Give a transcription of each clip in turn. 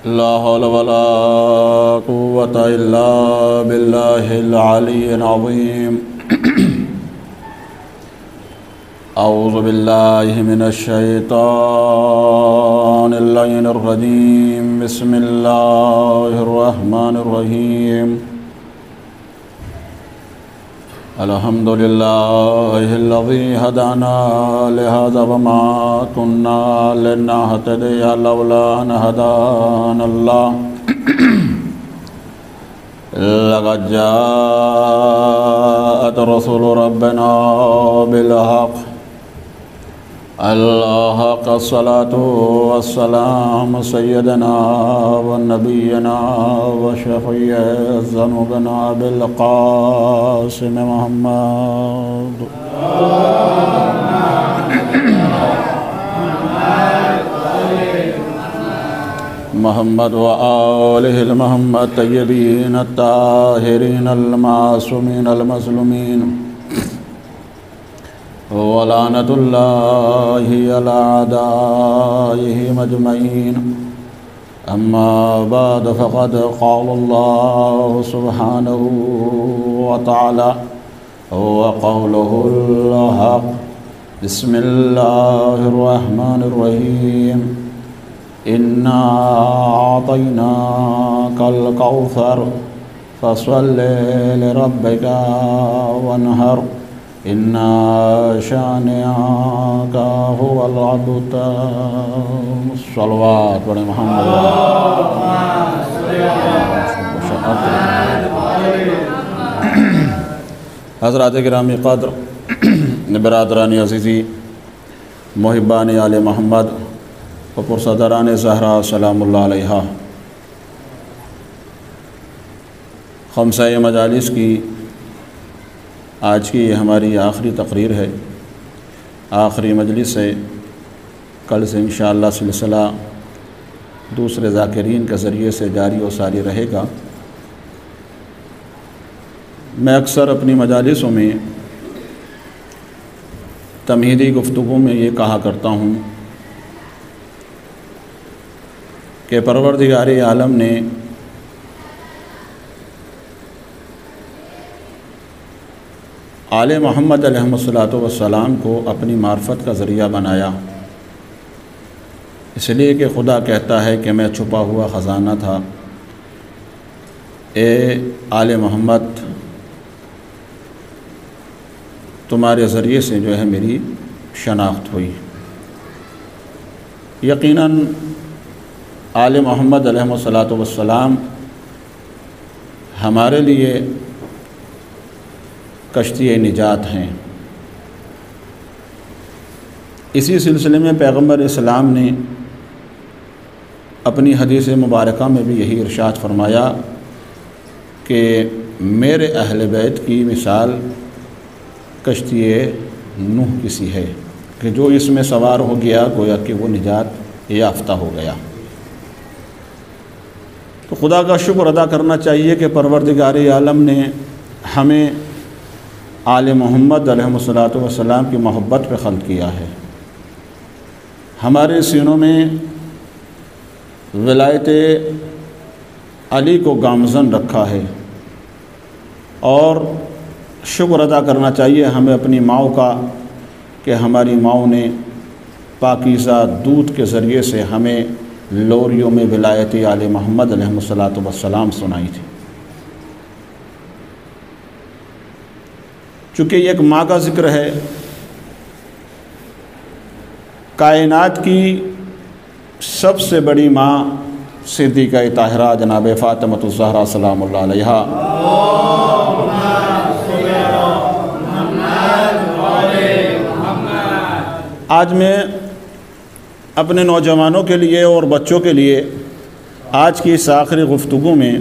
لا حول ولا قوة إلا بالله العلي العظيم أعوذ بالله من الشيطان اللعين الرجيم بسم الله الرحمن الرحيم الحمد لله الذي هدانا لهذا وما كنا لنهتدي لولا أن هدانا الله لقد جاءت رسول ربنا بالحق الحق الصلاة والسلام سيدنا ونبينا وشفيع ذنوبنا بالقاسم محمد وآله المحمد الطيبين الطاهرين المعصومين المظلومين ولعنة الله على أعدائه أجمعين أما بعد فقد قال الله سبحانه وتعالى وقوله الحق بسم الله الرحمن الرحيم إنا أعطيناك الكوثر فصل لربك وانهر إن شانئك هو الأبتر صلوات بڑے محمد حضرات گرامی قدر برادران عزیزی محبان آل محمد و پرصدران زہرا سلام اللہ علیہا، خمسہ مجالس کی آج کی یہ ہماری آخری تقریر ہے، آخری مجلس ہے۔ کل سے انشاءاللہ سلسلہ دوسرے ذاکرین کے ذریعے سے جاری و ساری رہے گا۔ میں اکثر اپنی مجالسوں میں تمہیدی گفتگو میں یہ کہا کرتا ہوں کہ پروردگار عالم نے آل محمد علیہ السلام کو اپنی معرفت کا ذریعہ بنایا، اس لیے کہ خدا کہتا ہے کہ میں چھپا ہوا خزانہ تھا، اے آل محمد تمہارے ذریعے سے جو ہے میری شناخت ہوئی۔ یقیناً آل محمد علیہ السلام ہمارے لیے کشتی نجات ہیں۔ اسی سلسلے میں پیغمبر اسلام نے اپنی حدیث مبارکہ میں بھی یہی ارشاد فرمایا کہ میرے اہل بیت کی مثال کشتی نوح کی سی ہے کہ جو اس میں سوار ہو گیا گویا کہ وہ نجات یافتہ ہو گیا۔ تو خدا کا شکر ادا کرنا چاہیے کہ پروردگار عالم نے ہمیں آل محمد علیہ السلام کی محبت پہ خلق کیا ہے، ہمارے سینوں میں ولایت علی کو گامزن رکھا ہے، اور شکر ادا کرنا چاہیے ہمیں اپنی ماؤں کا کہ ہماری ماؤں نے پاکیزہ دودھ کے ذریعے سے ہمیں لوریوں میں ولایت آل محمد علیہ السلام سنائی تھی۔ چونکہ یہ ایک ماں کا ذکر ہے، کائنات کی سب سے بڑی ماں صدیقہ طاہرہ جناب فاطمہ الزہرا سلام اللہ علیہا، آج میں اپنے نوجوانوں کے لیے اور بچوں کے لیے آج کی اس آخری گفتگو میں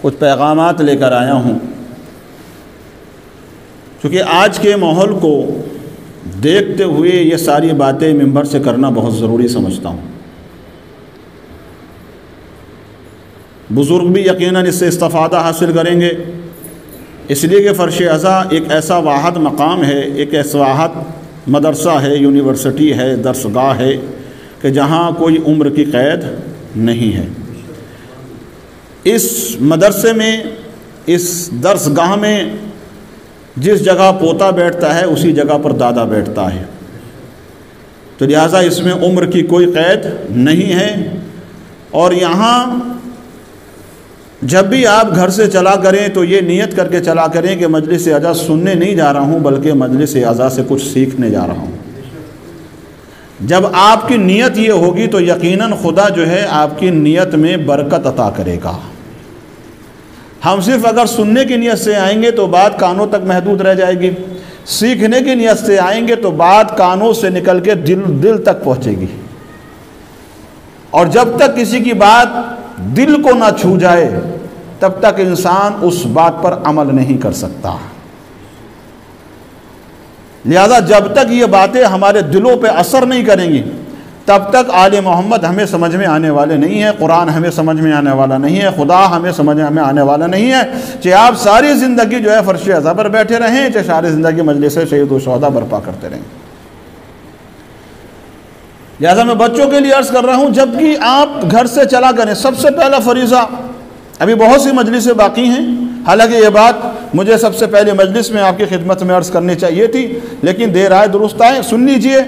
کچھ پیغامات لے کر آیا ہوں، کیونکہ آج کے ماحول کو دیکھتے ہوئے یہ ساری باتیں منبر سے کرنا بہت ضروری سمجھتا ہوں۔ بزرگ بھی یقیناً اس سے استفادہ حاصل کریں گے، اس لیے کہ فرش ازا ایک ایسا واحد مقام ہے، ایک ایسا واحد مدرسہ ہے، یونیورسٹی ہے، درسگاہ ہے کہ جہاں کوئی عمر کی قید نہیں ہے۔ اس مدرسے میں، اس درس گاہ میں جس جگہ پوتا بیٹھتا ہے اسی جگہ پر دادا بیٹھتا ہے، تو لہٰذا اس میں عمر کی کوئی قید نہیں ہے۔ اور یہاں جب بھی آپ گھر سے چلا کریں تو یہ نیت کر کے چلا کریں کہ مجلس اعظہ سننے نہیں جا رہا ہوں بلکہ مجلس اعظہ سے کچھ سیکھنے جا رہا ہوں۔ جب آپ کی نیت یہ ہوگی تو یقیناً خدا جو ہے آپ کی نیت میں برکت عطا کرے گا۔ ہم صرف اگر سننے کی نیت سے آئیں گے تو بات کانوں تک محدود رہ جائے گی، سیکھنے کی نیت سے آئیں گے تو بات کانوں سے نکل کے دل تک پہنچے گی، اور جب تک کسی کی بات دل کو نہ چھو جائے تب تک انسان اس بات پر عمل نہیں کر سکتا۔ لہذا جب تک یہ باتیں ہمارے دلوں پہ اثر نہیں کریں گی تب تک آل محمد ہمیں سمجھ میں آنے والے نہیں ہیں، قرآن ہمیں سمجھ میں آنے والا نہیں ہے، خدا ہمیں سمجھ میں آنے والا نہیں ہے۔ چاہے آپ ساری زندگی جو ہے فرش اعظہ پر بیٹھے رہیں، چاہے ساری زندگی مجلس شہید و شہداء برپا کرتے رہیں۔ لہذا میں بچوں کے لیے عرض کر رہا ہوں، جب کہ آپ گھر سے چلا کریں، سب سے پہلا فریضہ، ابھی بہت سی مجلسیں باقی ہیں، حالانکہ یہ بات مجھے سب سے پہلے مجلس میں آپ کی خدمت میں عرض کرنی چاہیے تھی، لیکن دیر آئے درست آئے، سن لیجئے،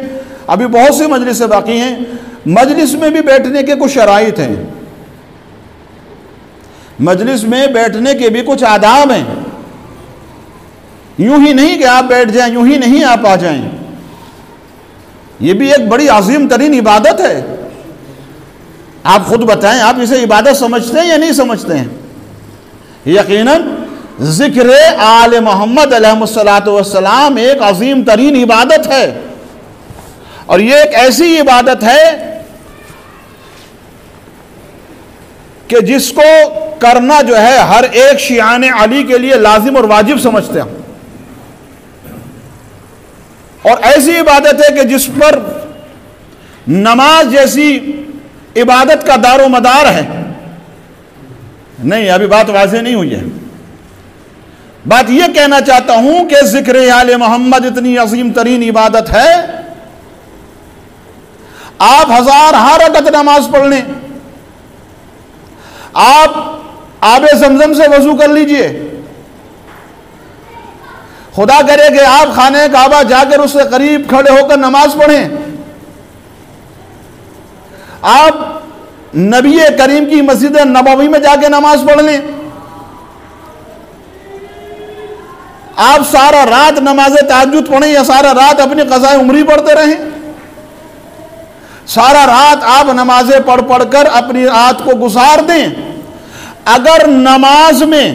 ابھی بہت سی مجلسیں باقی ہیں۔ مجلس میں بھی بیٹھنے کے کچھ شرائط ہیں، مجلس میں بیٹھنے کے بھی کچھ آداب ہیں۔ یوں ہی نہیں کہ آپ بیٹھ جائیں، یوں ہی نہیں آپ آ جائیں، یہ بھی ایک بڑی عظیم ترین عبادت ہے۔ آپ خود بتائیں، آپ اسے عبادت سمجھتے ہیں یا نہیں سمجھتے ہیں؟ یقیناً ذکر آل محمد علیہ السلام ایک عظیم ترین عبادت ہے، اور یہ ایک ایسی عبادت ہے کہ جس کو کرنا جو ہے ہر ایک شیعان علی کے لیے لازم اور واجب سمجھتے ہیں، اور ایسی عبادت ہے کہ جس پر نماز جیسی عبادت کا دار و مدار ہے۔ نہیں، ابھی بات واضح نہیں ہوئی ہے۔ بات یہ کہنا چاہتا ہوں کہ ذکر آل محمد اتنی عظیم ترین عبادت ہے، آپ 1000 رکعت نماز پڑھ لیں، آپ آب زمزم سے وضو کر لیجئے، خدا کرے کہ آپ خانہ کعبہ جا کر اس سے قریب کھڑے ہو کر نماز پڑھیں، آپ نبی کریم کی مسجد نبوی میں جا کے نماز پڑھ لیں، آپ سارا رات نماز تہجد پڑھیں یا سارا رات اپنی قضاء عمری پڑھتے رہیں، سارا رات آپ نمازیں پڑھ کر اپنی رات کو گزار دیں، اگر نماز میں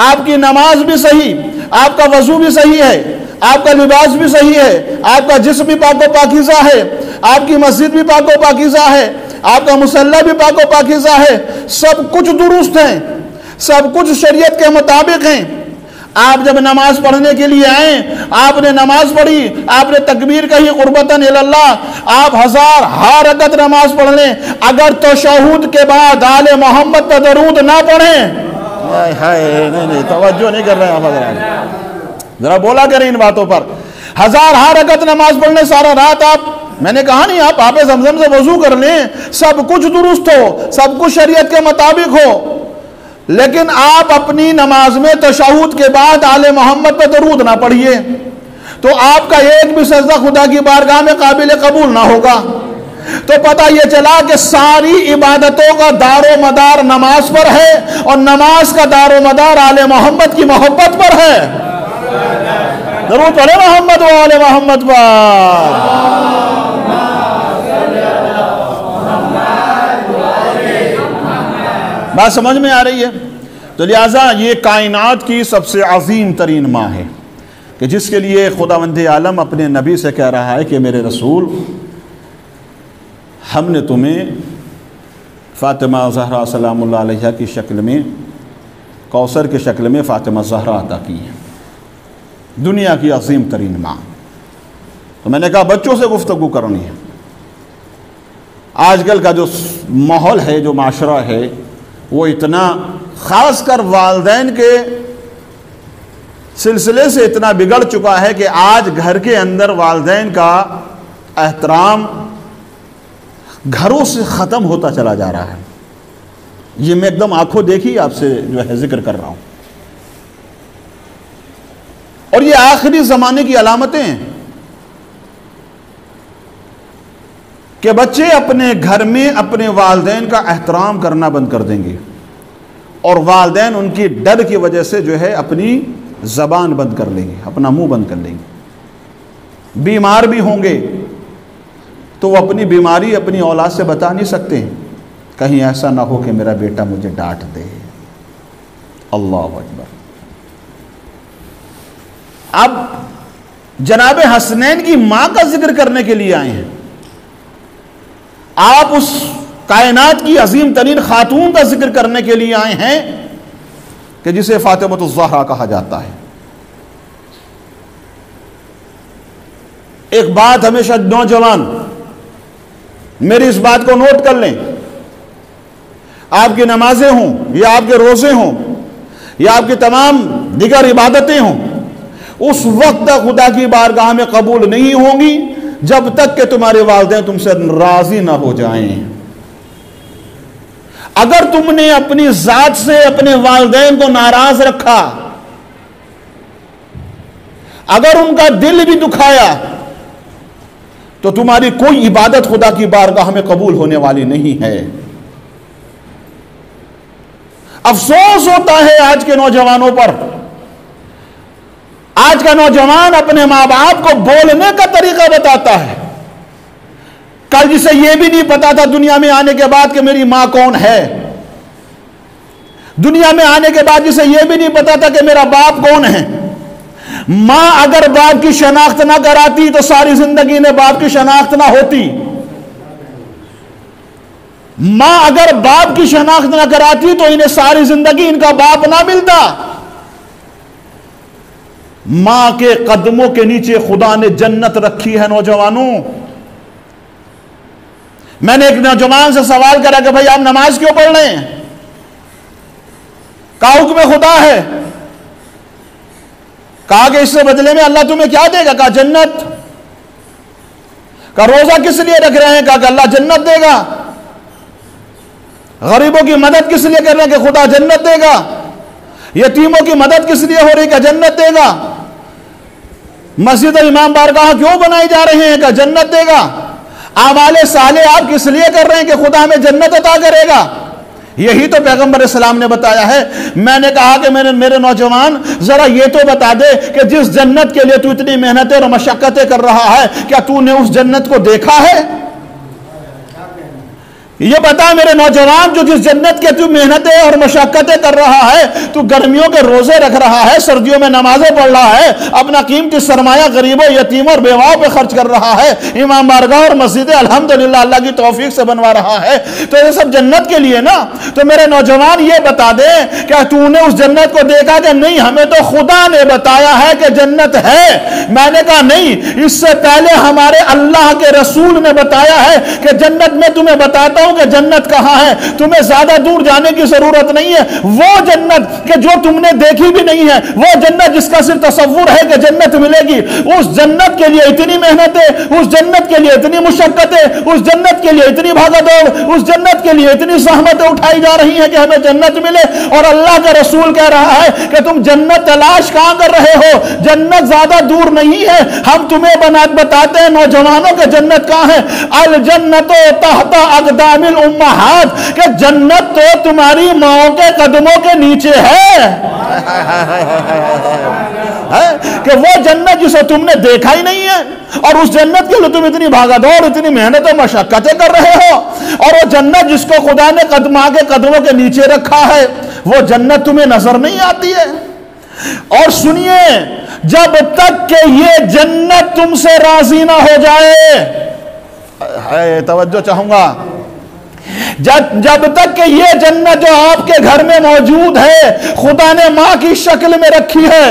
آپ کی نماز بھی صحیح، آپ کا وضو بھی صحیح ہے، آپ کا لباس بھی صحیح ہے، آپ کا جسم بھی پاک و پاکیزہ ہے، آپ کی مسجد بھی پاک و پاکیزہ ہے، آپ کا مصلی بھی پاک و پاکیزہ ہے، سب کچھ درست ہیں، سب کچھ شریعت کے مطابق ہیں، آپ جب نماز پڑھنے کے لیے آئیں، آپ نے نماز پڑھی، آپ نے تکبیر کہی قربتاً اللہ، آپ 1000 رکعت نماز پڑھ لیں، اگر تشہد کے بعد آل محمد پر درود نہ پڑھیں، نہیں توجہ نہیں کر رہے ہیں آپ حضرات، ذرا بولا کریں ان باتوں پر۔ 1000 رکعت نماز پڑھنے سارا رات آپ، میں نے کہا نہیں آپ آب زمزم سے وضو کر لیں، سب کچھ درست ہو، سب کچھ شریعت کے مطابق ہو، لیکن آپ اپنی نماز میں تشہد کے بعد آل محمد پہ درود نہ پڑھیے تو آپ کا ایک بھی سجدہ خدا کی بارگاہ میں قابل قبول نہ ہوگا۔ تو پتہ یہ چلا کہ ساری عبادتوں کا دار و مدار نماز پر ہے، اور نماز کا دار و مدار آل محمد کی محبت پر ہے۔ درود پڑھے محمد و آل محمد پر۔ بات سمجھ میں آ رہی ہے؟ تو لہٰذا یہ کائنات کی سب سے عظیم ترین ماہ ہے کہ جس کے لیے خداوند عالم اپنے نبی سے کہہ رہا ہے کہ میرے رسول، ہم نے تمہیں فاطمہ زہرا سلام اللہ علیہا کی شکل میں، کوثر کی شکل میں فاطمہ زہرا عطا کی ہے، دنیا کی عظیم ترین ماں۔ تو میں نے کہا بچوں سے گفتگو کرنی ہے۔ آج کل کا جو ماحول ہے، جو معاشرہ ہے، وہ اتنا، خاص کر والدین کے سلسلے سے اتنا بگڑ چکا ہے کہ آج گھر کے اندر والدین کا احترام گھروں سے ختم ہوتا چلا جا رہا ہے۔ یہ میں ایک دم آنکھوں دیکھی آپ سے جو ہے ذکر کر رہا ہوں، اور یہ آخری زمانے کی علامتیں ہیں کہ بچے اپنے گھر میں اپنے والدین کا احترام کرنا بند کر دیں گے، اور والدین ان کی ڈر کی وجہ سے جو ہے اپنی زبان بند کر لیں گے، اپنا منہ بند کر لیں گے۔ بیمار بھی ہوں گے تو وہ اپنی بیماری اپنی اولاد سے بتا نہیں سکتے، کہیں ایسا نہ ہو کہ میرا بیٹا مجھے ڈانٹ دے۔ اللہ اکبر۔ اب جناب حسنین کی ماں کا ذکر کرنے کے لیے آئے ہیں، آپ اس کائنات کی عظیم ترین خاتون کا ذکر کرنے کے لیے آئے ہیں کہ جسے فاطمۃ الزہرا کہا جاتا ہے۔ ایک بات ہمیشہ نوجوان میری اس بات کو نوٹ کر لیں، آپ کی نمازیں ہوں یا آپ کے روزے ہوں یا آپ کی تمام دیگر عبادتیں ہوں، اس وقت تک خدا کی بارگاہ میں قبول نہیں ہوں گی جب تک کہ تمہارے والدین تم سے راضی نہ ہو جائیں۔ اگر تم نے اپنی ذات سے اپنے والدین کو ناراض رکھا، اگر ان کا دل بھی دکھایا، تو تمہاری کوئی عبادت خدا کی بارگاہ میں قبول ہونے والی نہیں ہے۔ افسوس ہوتا ہے آج کے نوجوانوں پر، آج کا نوجوان اپنے ماں باپ کو بولنے کا طریقہ بتاتا ہے، کل جسے یہ بھی نہیں پتا تھا دنیا میں آنے کے بعد کہ میری ماں کون ہے، دنیا میں آنے کے بعد جسے یہ بھی نہیں پتا تھا کہ میرا باپ کون ہے۔ ماں اگر باپ کی شناخت نہ کراتی تو ساری زندگی میں باپ کی شناخت نہ ہوتی، ماں اگر باپ کی شناخت نہ کراتی تو انہیں ساری زندگی ان کا باپ نہ ملتا۔ ماں کے قدموں کے نیچے خدا نے جنت رکھی ہے نوجوانوں۔ میں نے ایک نوجوان سے سوال کرا کہ بھائی آپ نماز کیوں پڑھ رہے ہیں؟ کہا حکم خدا ہے۔ کہا کہ اس سے بدلے میں اللہ تمہیں کیا دے گا؟ کہا جنت۔ کہا روزہ کس لیے رکھ رہے ہیں؟ کہا کہ اللہ جنت دے گا۔ غریبوں کی مدد کس لیے کر رہے ہیں؟ کہ خدا جنت دے گا۔ یتیموں کی مدد کس لیے ہو رہی؟ کہ جنت دے گا۔ مسجد امام بارگاہ کیوں بنائی جا رہے ہیں؟ کہ جنت دے گا۔ اعمال صالح آپ کس لیے کر رہے ہیں؟ کہ خدا ہمیں جنت عطا کرے گا۔ یہی تو پیغمبر اسلام نے بتایا ہے۔ میں نے کہا کہ میرے نوجوان ذرا یہ تو بتا دے کہ جس جنت کے لیے تو اتنی محنتیں اور مشقتیں کر رہا ہے، کیا تو نے اس جنت کو دیکھا ہے؟ یہ بتا میرے نوجوان، جو جس جنت کے تو محنتیں اور مشقتیں کر رہا ہے، تو گرمیوں کے روزے رکھ رہا ہے، سردیوں میں نمازیں پڑھ رہا ہے، اپنا قیمتی سرمایہ غریبوں یتیموں اور بیواؤں پہ خرچ کر رہا ہے، امام بارگاہ اور مسجدیں الحمدللہ اللہ کی توفیق سے بنوا رہا ہے، تو یہ سب جنت کے لیے نا۔ تو میرے نوجوان یہ بتا دے کہ تو نے اس جنت کو دیکھا کہ نہیں؟ ہمیں تو خدا نے بتایا ہے کہ جنت ہے۔ میں نے کہا نہیں، اس سے پہلے ہمارے اللہ کے رسول نے بتایا ہے کہ جنت میں تمہیں بتاتا کہ جنت کہاں ہے، تمہیں زیادہ دور جانے کی ضرورت نہیں ہے۔ وہ جنت کہ جو تم نے دیکھی بھی نہیں ہے، وہ جنت جس کا صرف تصور ہے کہ جنت ملے گی، اس جنت کے لیے اتنی محنتیں، اس جنت کے لیے اتنی مشقتیں، اس جنت کے لیے اتنی بھاگا دوڑ، اس جنت کے لیے اتنی زحمتیں اٹھائی جا رہی ہیں کہ ہمیں جنت ملے۔ اور اللہ کا رسول کہہ رہا ہے کہ تم جنت تلاش کہاں کر رہے ہو؟ جنت زیادہ دور نہیں ہے۔ ہم تمہیں بتاتے ہیں نوجوانوں کہ جنت کہاں ہے۔ الجنت تحت اقدام الامہات، کہ جنت تو تمہاری ماؤں کے قدموں کے نیچے ہے۔ کہ وہ جنت جسے تم نے دیکھا ہی نہیں ہے، اور اس جنت کے لیے تم اتنی بھاگا دوڑ، اتنی محنت و مشقتیں کر رہے ہو، اور وہ جنت جس کو خدا نے ماں کے قدموں کے نیچے رکھا ہے، وہ جنت تمہیں نظر نہیں آتی ہے۔ اور سنیے، جب تک کہ یہ جنت تم سے راضی نہ ہو جائے، توجہ چاہوں گا، جب تک کہ یہ جنت جو آپ کے گھر میں موجود ہے خدا نے ماں کی شکل میں رکھی ہے،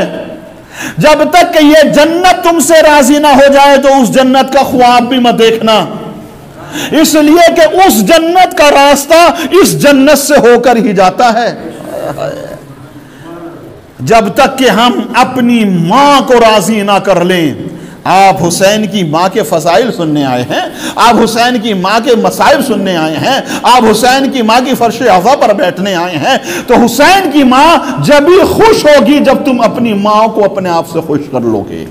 جب تک کہ یہ جنت تم سے راضی نہ ہو جائے تو اس جنت کا خواب بھی مت دیکھنا، اس لیے کہ اس جنت کا راستہ اس جنت سے ہو کر ہی جاتا ہے۔ جب تک کہ ہم اپنی ماں کو راضی نہ کر لیں، آپ حسین کی ماں کے فضائل سننے آئے ہیں، آپ حسین کی ماں کے مصائب سننے آئے ہیں، آپ حسین کی ماں کی فرش عزا پر بیٹھنے آئے ہیں، تو حسین کی ماں جب ہی خوش ہوگی جب تم اپنی ماں کو اپنے آپ سے خوش کر لو گے۔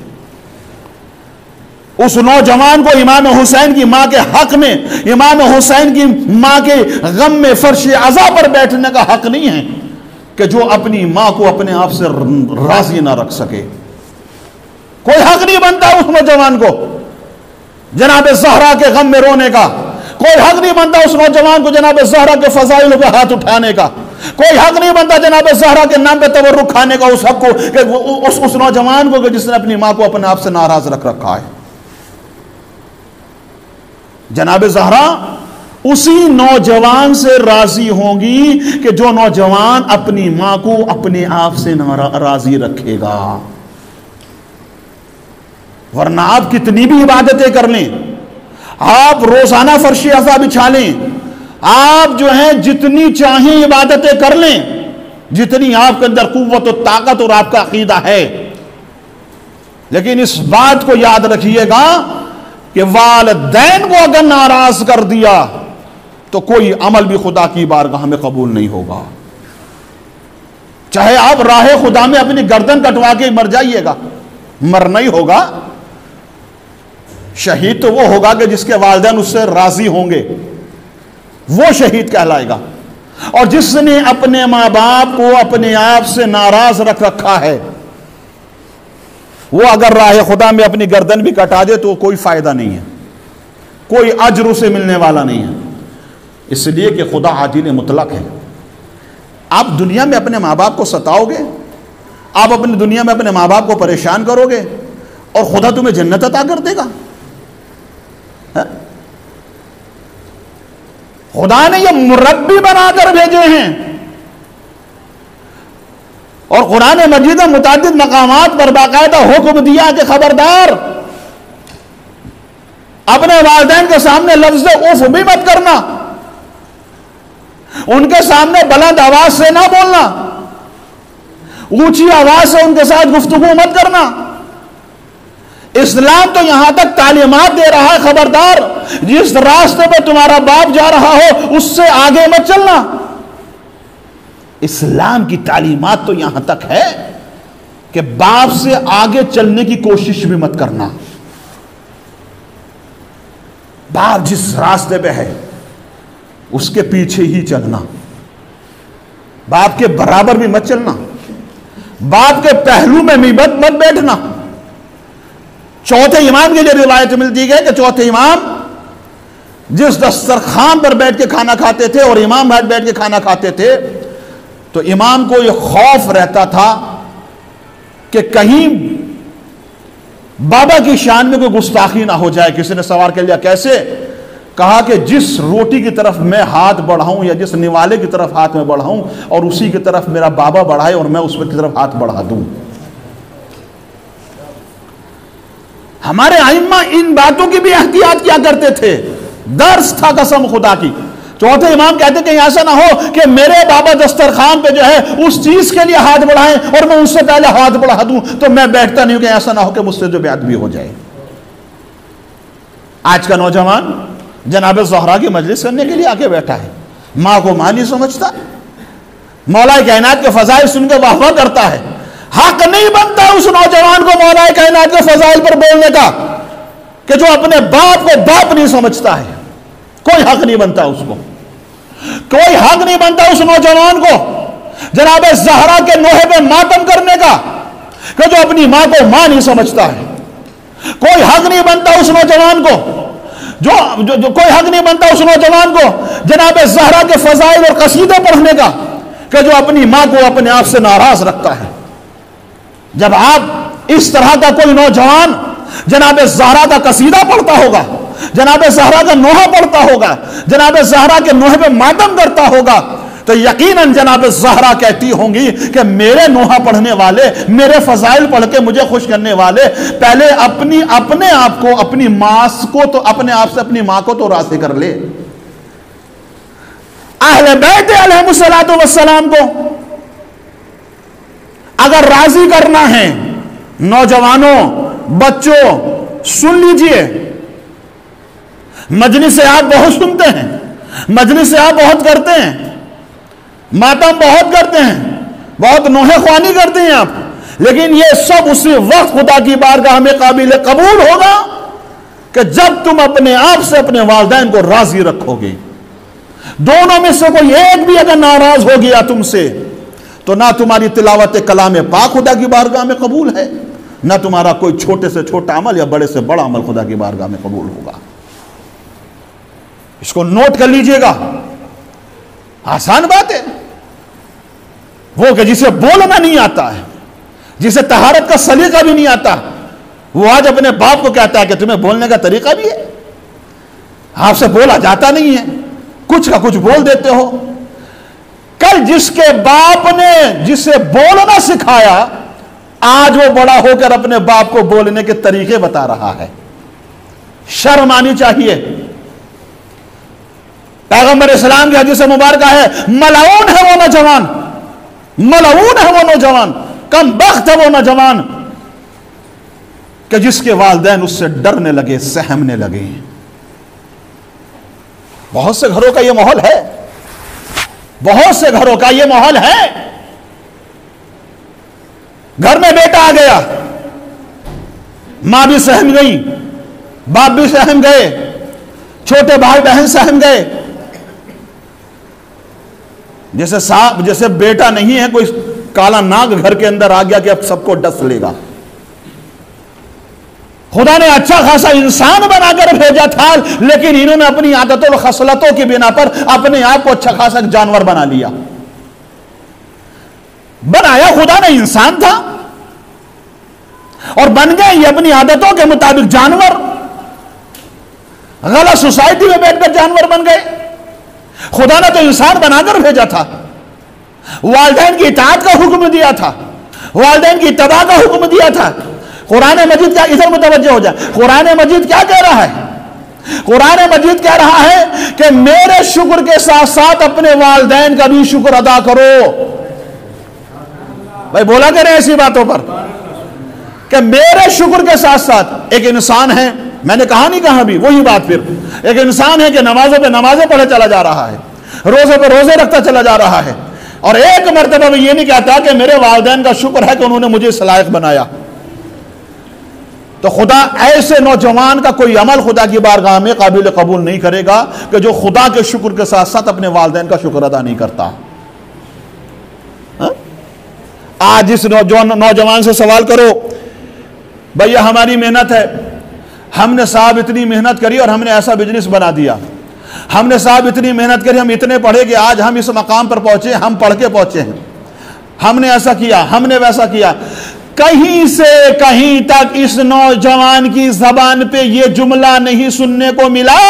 اس نوجوان کو امام حسین کی ماں کے حق میں، امام حسین کی ماں کے غم میں فرش عزا پر بیٹھنے کا حق نہیں ہے کہ جو اپنی ماں کو اپنے آپ سے راضی نہ رکھ سکے۔ کوئی حق نہیں بنتا اس نوجوان کو جناب زہرا کے غم میں رونے کا، کوئی حق نہیں بنتا اس نوجوان کو جناب زہرا کے فضائل پہ ہاتھ اٹھانے کا، کوئی حق نہیں بنتا جناب زہرا کے نام پہ تبرک کھانے کا، اس حق کو کہ اس نوجوان کو کہ جس نے اپنی ماں کو اپنے آپ سے ناراض رکھ رکھا ہے۔ جناب زہرا اسی نوجوان سے راضی ہوں گی کہ جو نوجوان اپنی ماں کو اپنے آپ سے راضی رکھے گا، ورنہ آپ کتنی بھی عبادتیں کر لیں، آپ روزانہ فرش عزا بچھا لیں، آپ جو ہیں جتنی چاہیں عبادتیں کر لیں، جتنی آپ کے اندر قوت و طاقت اور آپ کا عقیدہ ہے، لیکن اس بات کو یاد رکھیے گا کہ والدین کو اگر ناراض کر دیا تو کوئی عمل بھی خدا کی بارگاہ میں قبول نہیں ہوگا، چاہے آپ راہ خدا میں اپنی گردن کٹوا کے مر جائیے گا، مرنا ہی ہوگا۔ شہید تو وہ ہوگا کہ جس کے والدین اس سے راضی ہوں گے، وہ شہید کہلائے گا، اور جس نے اپنے ماں باپ کو اپنے آپ سے ناراض رکھ رکھا ہے وہ اگر راہ خدا میں اپنی گردن بھی کٹا دے تو کوئی فائدہ نہیں ہے، کوئی اجر اسے ملنے والا نہیں ہے، اس لیے کہ خدا عادل مطلق ہے۔ آپ دنیا میں اپنے ماں باپ کو ستاؤ گے، آپ اپنی دنیا میں اپنے ماں باپ کو پریشان کرو گے اور خدا تمہیں جنت عطا کر دے گا؟ خدا نے یہ مربی بنا کر بھیجے ہیں، اور قرآن مجید میں متعدد مقامات پر باقاعدہ حکم دیا کہ خبردار اپنے والدین کے سامنے لفظ اوف بھی مت کرنا، ان کے سامنے بلند آواز سے نہ بولنا، اونچی آواز سے ان کے ساتھ گفتگو مت کرنا۔ اسلام تو یہاں تک تعلیمات دے رہا ہے، خبردار جس راستے پہ تمہارا باپ جا رہا ہو اس سے آگے مت چلنا۔ اسلام کی تعلیمات تو یہاں تک ہے کہ باپ سے آگے چلنے کی کوشش بھی مت کرنا، باپ جس راستے پہ ہے اس کے پیچھے ہی چلنا، باپ کے برابر بھی مت چلنا، باپ کے پہلو میں بھی مت بیٹھنا۔ چوتھے امام کے لیے روایت ملتی ہے کہ چوتھے امام جس دسترخوان پر بیٹھ کے کھانا کھاتے تھے اور امام بیٹھ کے کھانا کھاتے تھے تو امام کو یہ خوف رہتا تھا کہ کہیں بابا کی شان میں کوئی گستاخی نہ ہو جائے۔ کسی نے سوال کر لیا کیسے؟ کہا کہ جس روٹی کی طرف میں ہاتھ بڑھاؤں یا جس نوالے کی طرف ہاتھ میں بڑھاؤں اور اسی کی طرف میرا بابا بڑھائے اور میں اس کی طرف ہاتھ بڑھا دوں۔ ہمارے ائمہ ان باتوں کی بھی احتیاط کیا کرتے تھے، درس تھا قسم خدا کی۔ چوتھے امام کہتے کہ ایسا نہ ہو کہ میرے بابا دسترخوان پہ جو ہے اس چیز کے لیے ہاتھ بڑھائیں اور میں اس سے پہلے ہاتھ بڑھا دوں تو میں بیٹھتا نہیں ہوں، کہ ایسا نہ ہو کہ مجھ سے جو بے ادبی ہو جائے۔ آج کا نوجوان جناب زہرا کی مجلس کرنے کے لیے آ کے بیٹھا ہے، ماں کو ماں نہیں سمجھتا، مولا کائنات کے فضائل سن کے واہ واہ کرتا ہے۔ حق نہیں بنتا اس نوجوان کو مولا کائنات کے فضائل پر بولنے کا کہ جو اپنے باپ کو باپ نہیں سمجھتا ہے، کوئی حق نہیں بنتا اس کو، کوئی حق نہیں بنتا اس نوجوان کو جناب زہرا کے نوحے پہ ماتم کرنے کا کہ جو اپنی ماں کو ماں نہیں سمجھتا ہے، کوئی حق نہیں بنتا اس نوجوان کو جو کوئی حق نہیں بنتا اس نوجوان کو جناب زہرا کے فضائل اور قصیدے پڑھنے کا کہ جو اپنی ماں کو اپنے آپ سے ناراض رکھتا ہے۔ جب آپ اس طرح کا کوئی نوجوان جناب زہرا کا قصیدہ پڑھتا ہوگا، جناب زہرا کا نوحہ پڑھتا ہوگا، جناب زہرا کے نوحے پہ ماتم کرتا ہوگا تو یقیناً جناب زہرا کہتی ہوں گی کہ میرے نوحہ پڑھنے والے، میرے فضائل پڑھ کے مجھے خوش کرنے والے پہلے اپنے آپ کو، اپنی ماں کو تو اپنے آپ سے اپنی ماں کو تو راضی کر لے۔ اہل بیت علیہ السلام کو اگر راضی کرنا ہے، نوجوانوں، بچوں، سن لیجئے، مجلس سے آپ بہت سنتے ہیں، مجلس سے آپ بہت کرتے ہیں، ماتم بہت کرتے ہیں، بہت نوحہ خوانی کرتے ہیں آپ، لیکن یہ سب اسی وقت خدا کی بارگاہ میں قابل قبول ہوگا کہ جب تم اپنے آپ سے اپنے والدین کو راضی رکھو گے۔ دونوں میں سے کوئی ایک بھی اگر ناراض ہو گیا تم سے تو نہ تمہاری تلاوت کلام پاک خدا کی بارگاہ میں قبول ہے، نہ تمہارا کوئی چھوٹے سے چھوٹا عمل یا بڑے سے بڑا عمل خدا کی بارگاہ میں قبول ہوگا۔ اس کو نوٹ کر لیجئے گا، آسان بات ہے۔ وہ کہ جسے بولنا نہیں آتا ہے، جسے طہارت کا سلیقہ بھی نہیں آتا، وہ آج اپنے باپ کو کہتا ہے کہ تمہیں بولنے کا طریقہ بھی ہے، آپ سے بولا جاتا نہیں ہے، کچھ کا کچھ بول دیتے ہو۔ کل جس کے باپ نے جسے بولنا سکھایا، آج وہ بڑا ہو کر اپنے باپ کو بولنے کے طریقے بتا رہا ہے۔ شرم آنی چاہیے۔ پیغمبر اسلام کی حدیث مبارکہ ہے، ملعون ہے وہ نوجوان، ملعون ہے وہ نوجوان، کم بخت ہے وہ نوجوان کہ جس کے والدین اس سے ڈرنے لگے، سہمنے لگے۔ بہت سے گھروں کا یہ ماحول ہے، بہت سے گھروں کا یہ ماحول ہے۔ گھر میں بیٹا آ گیا، ماں بھی سہم گئی، باپ بھی سہم گئے، چھوٹے بھائی بہن سہم گئے۔ جیسے بیٹا نہیں ہے کوئی کالا ناگ گھر کے اندر آ گیا کہ اب سب کو ڈس لے گا۔ خدا نے اچھا خاصا انسان بنا کر بھیجا تھا، لیکن انہوں نے اپنی عادتوں و خصلتوں کی بنا پر اپنے آپ کو اچھا خاصا جانور بنا لیا۔ بنایا خدا نے انسان تھا اور بن گئے یہ اپنی عادتوں کے مطابق جانور، غلط سوسائٹی میں بیٹھ کر جانور بن گئے۔ خدا نے تو انسان بنا کر بھیجا تھا، والدین کی اطاعت کا حکم دیا تھا، والدین کی اتباع کا حکم دیا تھا۔ قرآن مجید کیا، ادھر متوجہ ہو جائے، قرآن مجید کیا کہہ رہا ہے؟ قرآن مجید کہہ رہا ہے کہ میرے شکر کے ساتھ ساتھ اپنے والدین کا بھی شکر ادا کرو۔ بھائی بولا کریں ایسی باتوں پر کہ میرے شکر کے ساتھ ساتھ ایک انسان ہے، میں نے کہا نہیں کہا بھی وہی بات، پھر ایک انسان ہے کہ نمازوں پہ نمازیں پڑھے چلا جا رہا ہے، روزے پہ روزے رکھتا چلا جا رہا ہے، اور ایک مرتبہ بھی یہ نہیں کہتا کہ میرے والدین کا شکر ہے کہ انہوں نے مجھے اس لائق بنایا۔ تو خدا ایسے نوجوان کا کوئی عمل خدا کی بارگاہ میں قابل قبول نہیں کرے گا کہ جو خدا کے شکر کے ساتھ ساتھ اپنے والدین کا شکر ادا نہیں کرتا۔ آج اس نوجوان سے سوال کرو، بھیا ہماری محنت ہے، ہم نے صاحب اتنی محنت کری اور ہم نے ایسا بزنس بنا دیا، ہم نے صاحب اتنی محنت کری، ہم اتنے پڑھے کہ آج ہم اس مقام پر پہنچے، ہم پڑھ کے پہنچے ہیں، ہم نے ایسا کیا، ہم نے ویسا کیا۔ کہیں سے کہیں تک اس نوجوان کی زبان پہ یہ جملہ نہیں سننے کو ملا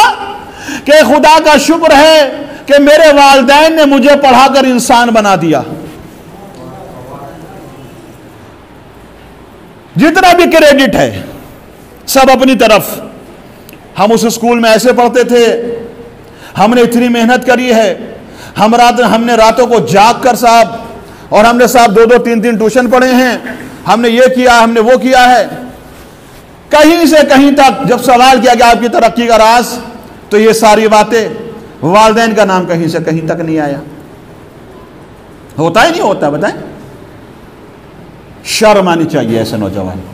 کہ خدا کا شکر ہے کہ میرے والدین نے مجھے پڑھا کر انسان بنا دیا۔ جتنا بھی کریڈٹ ہے سب اپنی طرف، ہم اس اسکول میں ایسے پڑھتے تھے، ہم نے اتنی محنت کری ہے، ہم نے راتوں کو جاگ کر صاحب، اور ہم نے صاحب 2-2 3-3 ٹیوشن پڑھے ہیں، ہم نے یہ کیا، ہم نے وہ کیا ہے۔ کہیں سے کہیں تک جب سوال کیا کہ آپ کی ترقی کا راز، تو یہ ساری باتیں، والدین کا نام کہیں سے کہیں تک نہیں آیا۔ ہوتا ہی نہیں ہوتا، بتائیں۔ شرم آنی چاہیے ایسے نوجوان کو،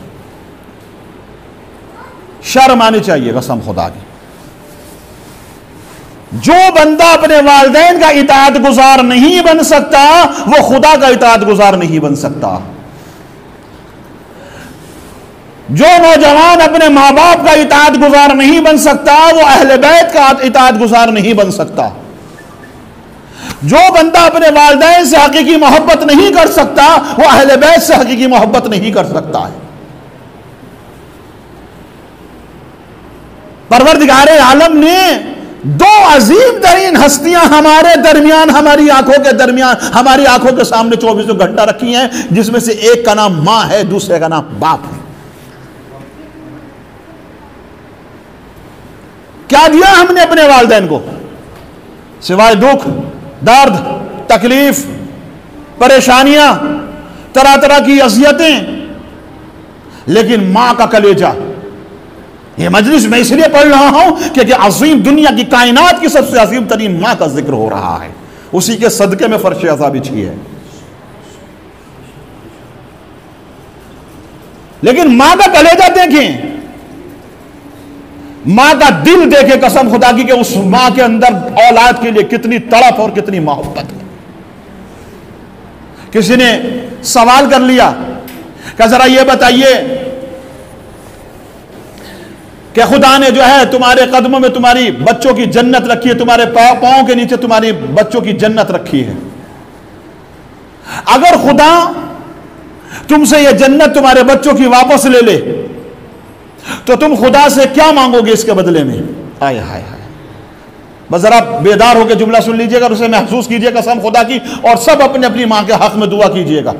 شرم آنی چاہیے قسم خدا کی۔ جو بندہ اپنے والدین کا اطاعت گزار نہیں بن سکتا وہ خدا کا اطاعت گزار نہیں بن سکتا۔ جو نوجوان اپنے ماں باپ کا اطاعت گزار نہیں بن سکتا وہ اہل بیت کا اطاعت گزار نہیں بن سکتا۔ جو بندہ اپنے والدین سے حقیقی محبت نہیں کر سکتا وہ اہل بیت سے حقیقی محبت نہیں کر سکتا ہے۔ پروردگار عالم نے 2 عظیم ترین ہستیاں ہمارے درمیان، ہماری آنکھوں کے درمیان، ہماری آنکھوں کے سامنے 24 گھنٹہ رکھی ہیں، جس میں سے ایک کا نام ماں ہے، دوسرے کا نام باپ ہے۔ کیا دیا ہم نے اپنے والدین کو سوائے دکھ، درد، تکلیف، پریشانیاں، طرح طرح کی اذیتیں؟ لیکن ماں کا کلیجہ، یہ مجلس میں اس لیے پڑھ رہا ہوں کہ عظیم دنیا کی کائنات کی سب سے عظیم ترین ماں کا ذکر ہو رہا ہے، اسی کے صدقے میں فرش عزا بچھی ہے۔ لیکن ماں کا کلیجہ دیکھیں، ماں کا دل دیکھیں قسم خدا کی کہ اس ماں کے اندر اولاد کے لیے کتنی تڑپ اور کتنی محبت ہے۔ کسی نے سوال کر لیا کہ ذرا یہ بتائیے کہ خدا نے جو ہے تمہارے قدموں میں تمہاری بچوں کی جنت رکھی ہے، تمہارے پاؤں کے نیچے تمہاری بچوں کی جنت رکھی ہے، اگر خدا تم سے یہ جنت تمہارے بچوں کی واپس لے لے تو تم خدا سے کیا مانگو گے اس کے بدلے میں؟ آئے ہائے ہائے، بس ذرا بیدار ہو کے جملہ سن لیجئے گا اور اسے محسوس کیجئے قسم خدا کی، اور سب اپنی اپنی ماں کے حق میں دعا کیجئے گا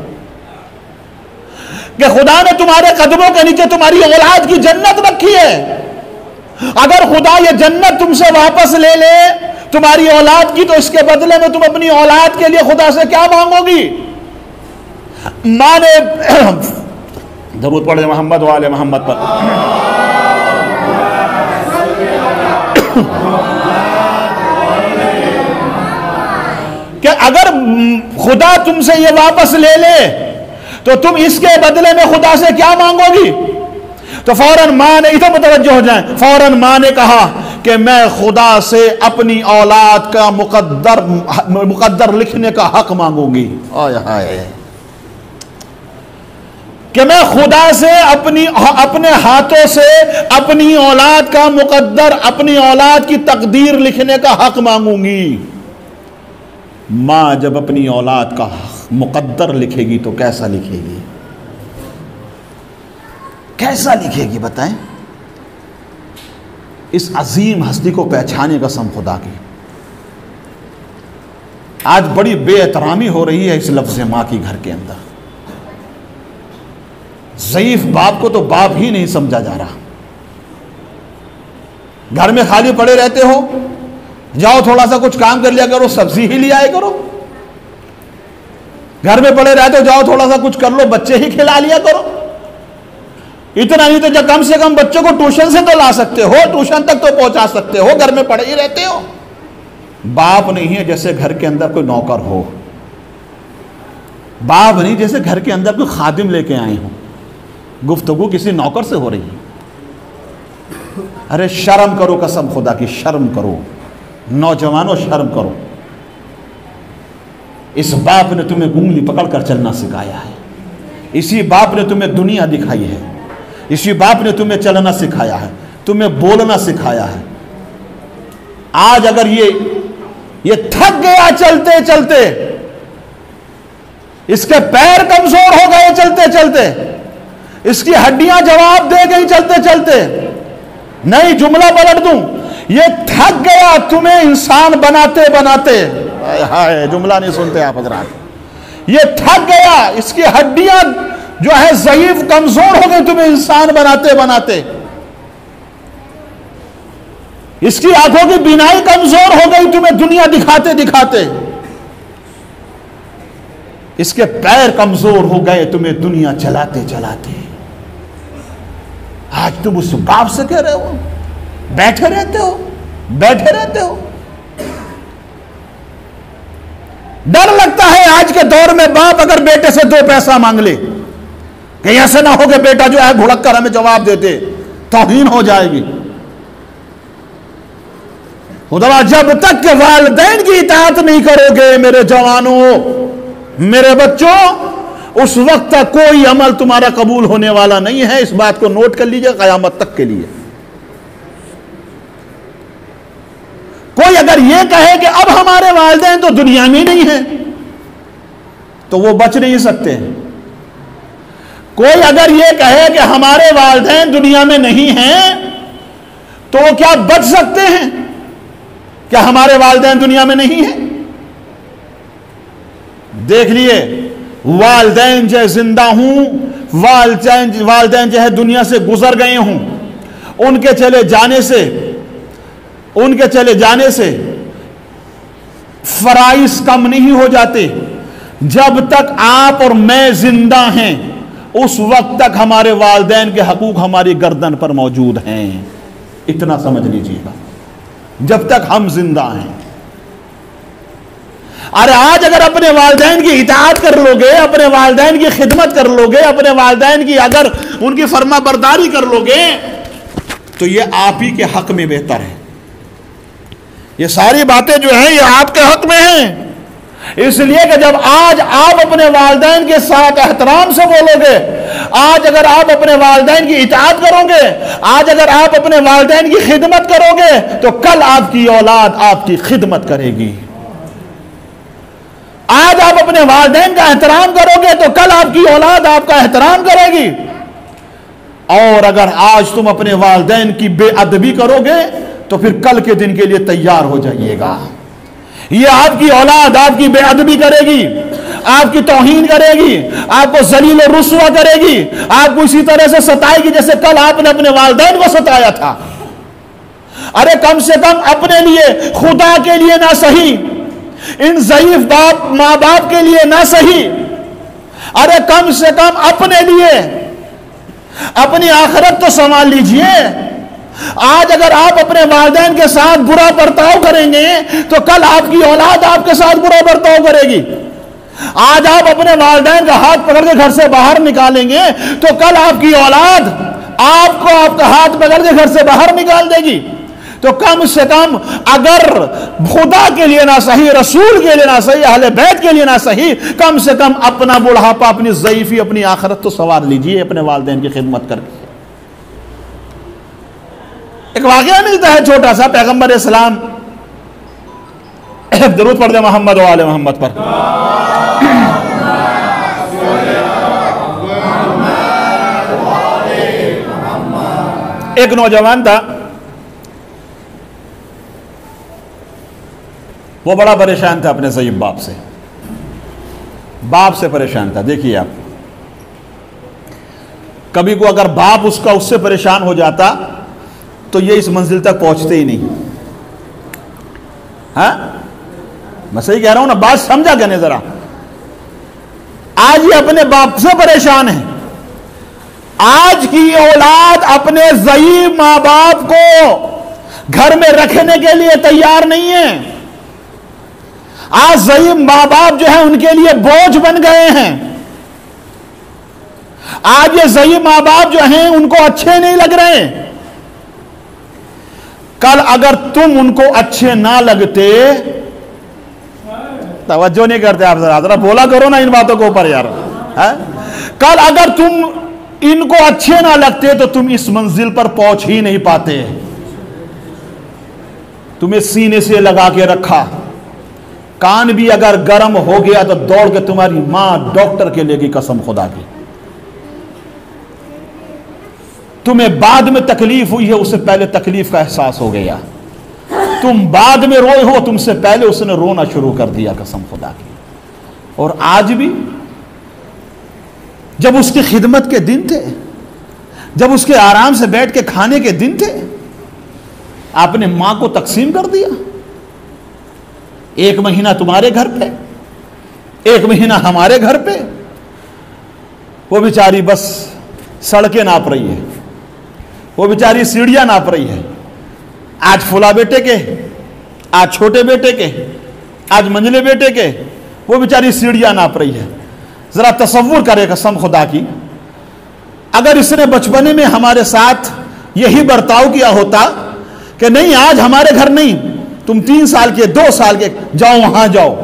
کہ خدا نے تمہارے قدموں کے نیچے تمہاری اولاد کی جنت رکھی ہے، اگر خدا یہ جنت تم سے واپس لے لے تمہاری اولاد کی تو اس کے بدلے میں تم اپنی اولاد کے لیے خدا سے کیا مانگو گی؟ ماں نے درود پڑھے محمد والے محمد پر۔ کہ اگر خدا تم سے یہ واپس لے لے تو تم اس کے بدلے میں خدا سے کیا مانگو گی؟ تو فوراً ماں نے، ادھر متوجہ ہو جائیں، فوراً ماں نے کہا کہ میں خدا سے اپنی اولاد کا مقدر لکھنے کا حق مانگوں گی۔ کہ میں خدا سے اپنے ہاتھوں سے اپنی اولاد کا مقدر، اپنی اولاد کی تقدیر لکھنے کا حق مانگوں گی۔ ماں جب اپنی اولاد کا مقدر لکھے گی تو کیسا لکھے گی؟ کیسا لکھے گی بتائیں؟ اس عظیم ہستی کو پہچانے قسم خدا کی۔ آج بڑی بے احترامی ہو رہی ہے اس لفظ ماں کی گھر کے اندر۔ ضعیف باپ کو تو باپ ہی نہیں سمجھا جا رہا۔ گھر میں خالی پڑے رہتے ہو، جاؤ تھوڑا سا کچھ کام کر لیا کرو، سبزی ہی لے آئے کرو۔ گھر میں پڑے رہتے ہو، جاؤ تھوڑا سا کچھ کر لو، بچے ہی کھلا لیا کرو۔ اتنا نہیں تو جب کم سے کم بچوں کو ٹیوشن سے تو لا سکتے ہو، ٹیوشن تک تو پہنچا سکتے ہو، گھر میں پڑے ہی رہتے ہو۔ باپ نہیں ہے جیسے گھر کے اندر کوئی نوکر ہو، باپ نہیں جیسے گھر کے اندر کوئی خادم لے کے آئے ہوں۔ گفتگو کسی نوکر سے ہو رہی ہے۔ ارے شرم کرو قسم خدا کی، شرم کرو نوجوانوں، شرم کرو۔ اس باپ نے تمہیں انگلی پکڑ کر چلنا سکھایا ہے، اسی باپ نے تمہیں دنیا دکھائی ہے، اسی باپ نے تمہیں چلنا سکھایا ہے، تمہیں بولنا سکھایا ہے۔ آج اگر یہ تھک گیا چلتے چلتے، اس کے پیر کمزور ہو گئے چلتے چلتے، اس کی ہڈیاں جواب دے گئی چلتے چلتے، نہیں جملہ پلٹ دوں، یہ تھک گیا تمہیں انسان بناتے بناتے۔ ہائے جملہ نہیں سنتے آپ حضرات، یہ تھک گیا، اس کی ہڈیاں جو ہے ضعیف کمزور ہو گئی تمہیں انسان بناتے بناتے، اس کی آنکھوں کی بینائی کمزور ہو گئی تمہیں دنیا دکھاتے دکھاتے، اس کے پیر کمزور ہو گئے تمہیں دنیا چلاتے چلاتے۔ آج تم اس باپ سے کہہ رہے ہو بیٹھے رہتے ہو، بیٹھے رہتے ہو۔ ڈر لگتا ہے آج کے دور میں باپ اگر بیٹے سے 2 پیسہ مانگ لے، کہ ایسے نہ ہو کہ بیٹا جو ہے بھڑک کر ہمیں جواب دیتے، توہین ہو جائے گی۔ خدا جب تک کہ والدین کی اطاعت نہیں کرو گے میرے جوانوں، میرے بچوں، اس وقت تک کوئی عمل تمہارا قبول ہونے والا نہیں ہے۔ اس بات کو نوٹ کر لیجئے قیامت تک کے لیے۔ کوئی اگر یہ کہے کہ اب ہمارے والدین تو دنیا میں نہیں ہیں تو وہ بچ نہیں سکتے۔ کوئی اگر یہ کہے کہ ہمارے والدین دنیا میں نہیں ہیں تو وہ کیا بچ سکتے ہیں؟ کیا ہمارے والدین دنیا میں نہیں ہیں؟ دیکھ لیے، والدین جو زندہ ہوں، والدین جو ہے دنیا سے گزر گئے ہوں، ان کے چلے جانے سے فرائض کم نہیں ہو جاتے۔ جب تک آپ اور میں زندہ ہیں اس وقت تک ہمارے والدین کے حقوق ہماری گردن پر موجود ہیں. اتنا سمجھ لیجئے گا جب تک ہم زندہ ہیں. ارے آج اگر اپنے والدین کی اطاعت کر لو گے، اپنے والدین کی خدمت کر لو گے، اپنے والدین کی اگر ان کی فرما برداری کر لو گے تو یہ آپ ہی کے حق میں بہتر ہے. یہ ساری باتیں جو ہیں یہ آپ کے حق میں ہیں. اس لیے کہ جب آج آپ اپنے والدین کے ساتھ احترام سے بولو گے، آج اگر آپ اپنے والدین کی اطاعت کرو گے، آج اگر آپ اپنے والدین کی خدمت کرو گے تو کل آپ کی اولاد آپ کی خدمت کرے گی. آج آپ اپنے والدین کا احترام کرو گے تو کل آپ کی اولاد آپ کا احترام کرے گی. اور اگر آج تم اپنے والدین کی بے ادبی کرو گے تو پھر کل کے دن کے لیے تیار ہو جائیے گا. یہ آپ کی اولاد آپ کی بے ادبی کرے گی، آپ کی توہین کرے گی، آپ کو ذلیل و رسوا کرے گی، آپ کو اسی طرح سے ستائے گی جیسے کل آپ نے اپنے والدین کو ستایا تھا. ارے کم سے کم اپنے لیے، خدا کے لیے نہ صحیح، ان ضعیف ماں باپ کے لیے نہ صحیح، ارے کم سے کم اپنے لیے اپنی آخرت تو سنبھال لیجئے. آج اگر آپ اپنے والدین کے ساتھ برا برتاؤ کریں گے تو کل آپ کی اولاد آپ کے ساتھ برا برتاؤ کرے گی. آج آپ اپنے والدین کا ہاتھ پکڑ کے گھر سے باہر نکالیں گے تو کل آپ کی اولاد آپ کو آپ کا ہاتھ پکڑ کے گھر سے باہر نکال دے گی. تو کم سے کم اگر خدا کے لیے نہ صحیح، رسول کے لیے نہ صحیح، اہل بیت کے لیے نہ صحیح، کم سے کم اپنا بڑھاپا، اپنی ضعیفی، اپنی آخرت تو سنوار لیجئے اپنے والدین کی خدمت کر کے. ایک واقعہ ملتا ہے چھوٹا سا، پیغمبر اسلام، درود پڑھ دے محمد و آل محمد پر. ایک نوجوان تھا، وہ بڑا پریشان تھا اپنے ضعیف باپ سے پریشان تھا. دیکھیے آپ، کبھی کو اگر باپ اس سے پریشان ہو جاتا تو یہ اس منزل تک پہنچتے ہی نہیں. ہاں میں صحیح کہہ رہا ہوں نا؟ بات سمجھا کہ نہیں ذرا؟ آج یہ اپنے باپ سے پریشان ہے. آج کی اولاد اپنے ضعیف ماں باپ کو گھر میں رکھنے کے لیے تیار نہیں ہے. آج ضعیف ماں باپ جو ہیں ان کے لیے بوجھ بن گئے ہیں. آج یہ ضعیف ماں باپ جو ہیں ان کو اچھے نہیں لگ رہے. کل اگر تم ان کو اچھے نہ لگتے، توجہ نہیں کرتے آپ، ذرا بولا کرو نا ان باتوں کے اوپر یار. کل اگر تم ان کو اچھے نہ لگتے تو تم اس منزل پر پہنچ ہی نہیں پاتے. تمہیں سینے سے لگا کے رکھا، کان بھی اگر گرم ہو گیا تو دوڑ کے تمہاری ماں ڈاکٹر کے لے گی، قسم خدا کی. تمہیں بعد میں تکلیف ہوئی ہے، اس سے پہلے تکلیف کا احساس ہو گیا. تم بعد میں روئے ہو، تم سے پہلے اس نے رونا شروع کر دیا، قسم خدا کی. اور آج بھی جب اس کی خدمت کے دن تھے، جب اس کے آرام سے بیٹھ کے کھانے کے دن تھے، آپ نے ماں کو تقسیم کر دیا. 1 مہینہ تمہارے گھر پہ، 1 مہینہ ہمارے گھر پہ. وہ بیچاری بس سڑکیں ناپ رہی ہے، وہ بیچاری سیڑھیاں ناپ رہی ہے. آج فلا بیٹے کے، آج چھوٹے بیٹے کے، آج منجلے بیٹے کے، وہ بیچاری سیڑھیاں ناپ رہی ہے. ذرا تصور کرے قسم خدا کی، اگر اس نے بچپنے میں ہمارے ساتھ یہی برتاؤ کیا ہوتا کہ نہیں آج ہمارے گھر نہیں، تم 3 سال کے 2 سال کے، جاؤ وہاں جاؤ،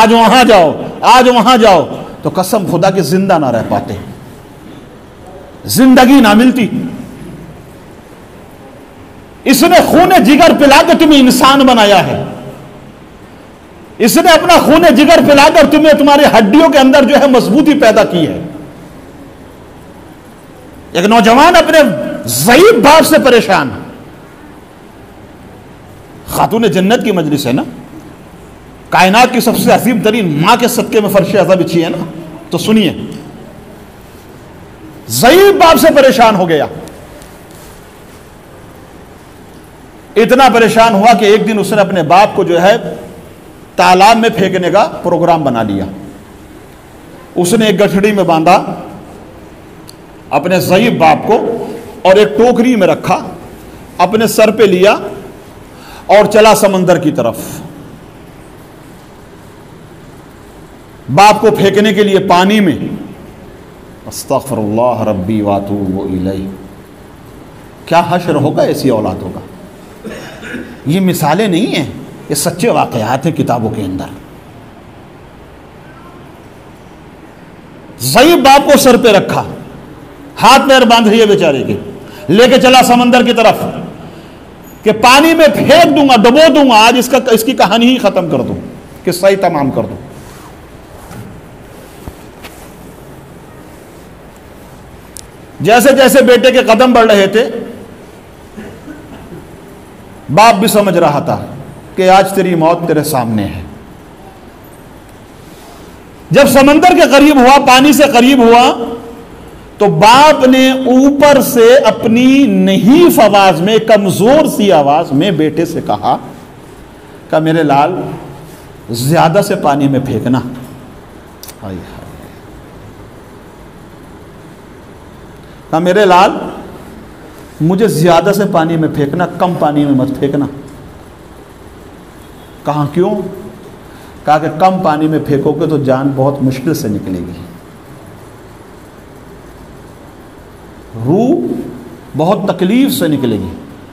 آج وہاں جاؤ، آج وہاں جاؤ، تو قسم خدا کے زندہ نہ رہ پاتے، زندگی نہ ملتی. اس نے خون جگر پلا کے تمہیں انسان بنایا ہے. اس نے اپنا خون جگر پلا کر تمہیں تمہاری ہڈیوں کے اندر جو ہے مضبوطی پیدا کی ہے. ایک نوجوان اپنے ضعیف باپ سے پریشان. خاتون جنت کی مجلس ہے نا، کائنات کی سب سے عظیم ترین ماں کے صدقے میں فرش عزا بچھی ہے نا، تو سنیے. ضعیف باپ سے پریشان ہو گیا، اتنا پریشان ہوا کہ ایک دن اس نے اپنے باپ کو جو ہے تالاب میں پھینکنے کا پروگرام بنا لیا. اس نے ایک گٹھڑی میں باندھا اپنے ضعیف باپ کو اور ایک ٹوکری میں رکھا، اپنے سر پہ لیا اور چلا سمندر کی طرف۔ باپ کو پھینکنے کے لیے پانی میں، استغفر اللہ ربی واتوب الیہ۔ کیا حشر ہوگا ایسی اولادوں کا؟ یہ مثالیں نہیں ہیں، یہ سچے واقعات ہیں کتابوں کے اندر۔ ضعیف باپ کو سر پہ رکھا، ہاتھ پیر باندھ لیے بیچارے کے، لے کے چلا سمندر کی طرف کہ پانی میں پھینک دوں گا، ڈبو دوں گا، آج اس کی کہانی ہی ختم کر دوں، قصہ ہی تمام کر دوں۔ جیسے جیسے بیٹے کے قدم بڑھ رہے تھے، باپ بھی سمجھ رہا تھا کہ آج تیری موت تیرے سامنے ہے۔ جب سمندر کے قریب ہوا، پانی سے قریب ہوا، تو باپ نے اوپر سے اپنی نحیف آواز میں، کمزور سی آواز میں بیٹے سے کہا کہ میرے لال زیادہ سے پانی میں پھینکنا۔ کہا میرے لال مجھے زیادہ سے پانی میں پھینکنا، کم پانی میں مت پھینکنا۔ کہا کیوں؟ کہا کہ کم پانی میں پھینکو گے تو جان بہت مشکل سے نکلے گی، روح بہت تکلیف سے نکلے گی،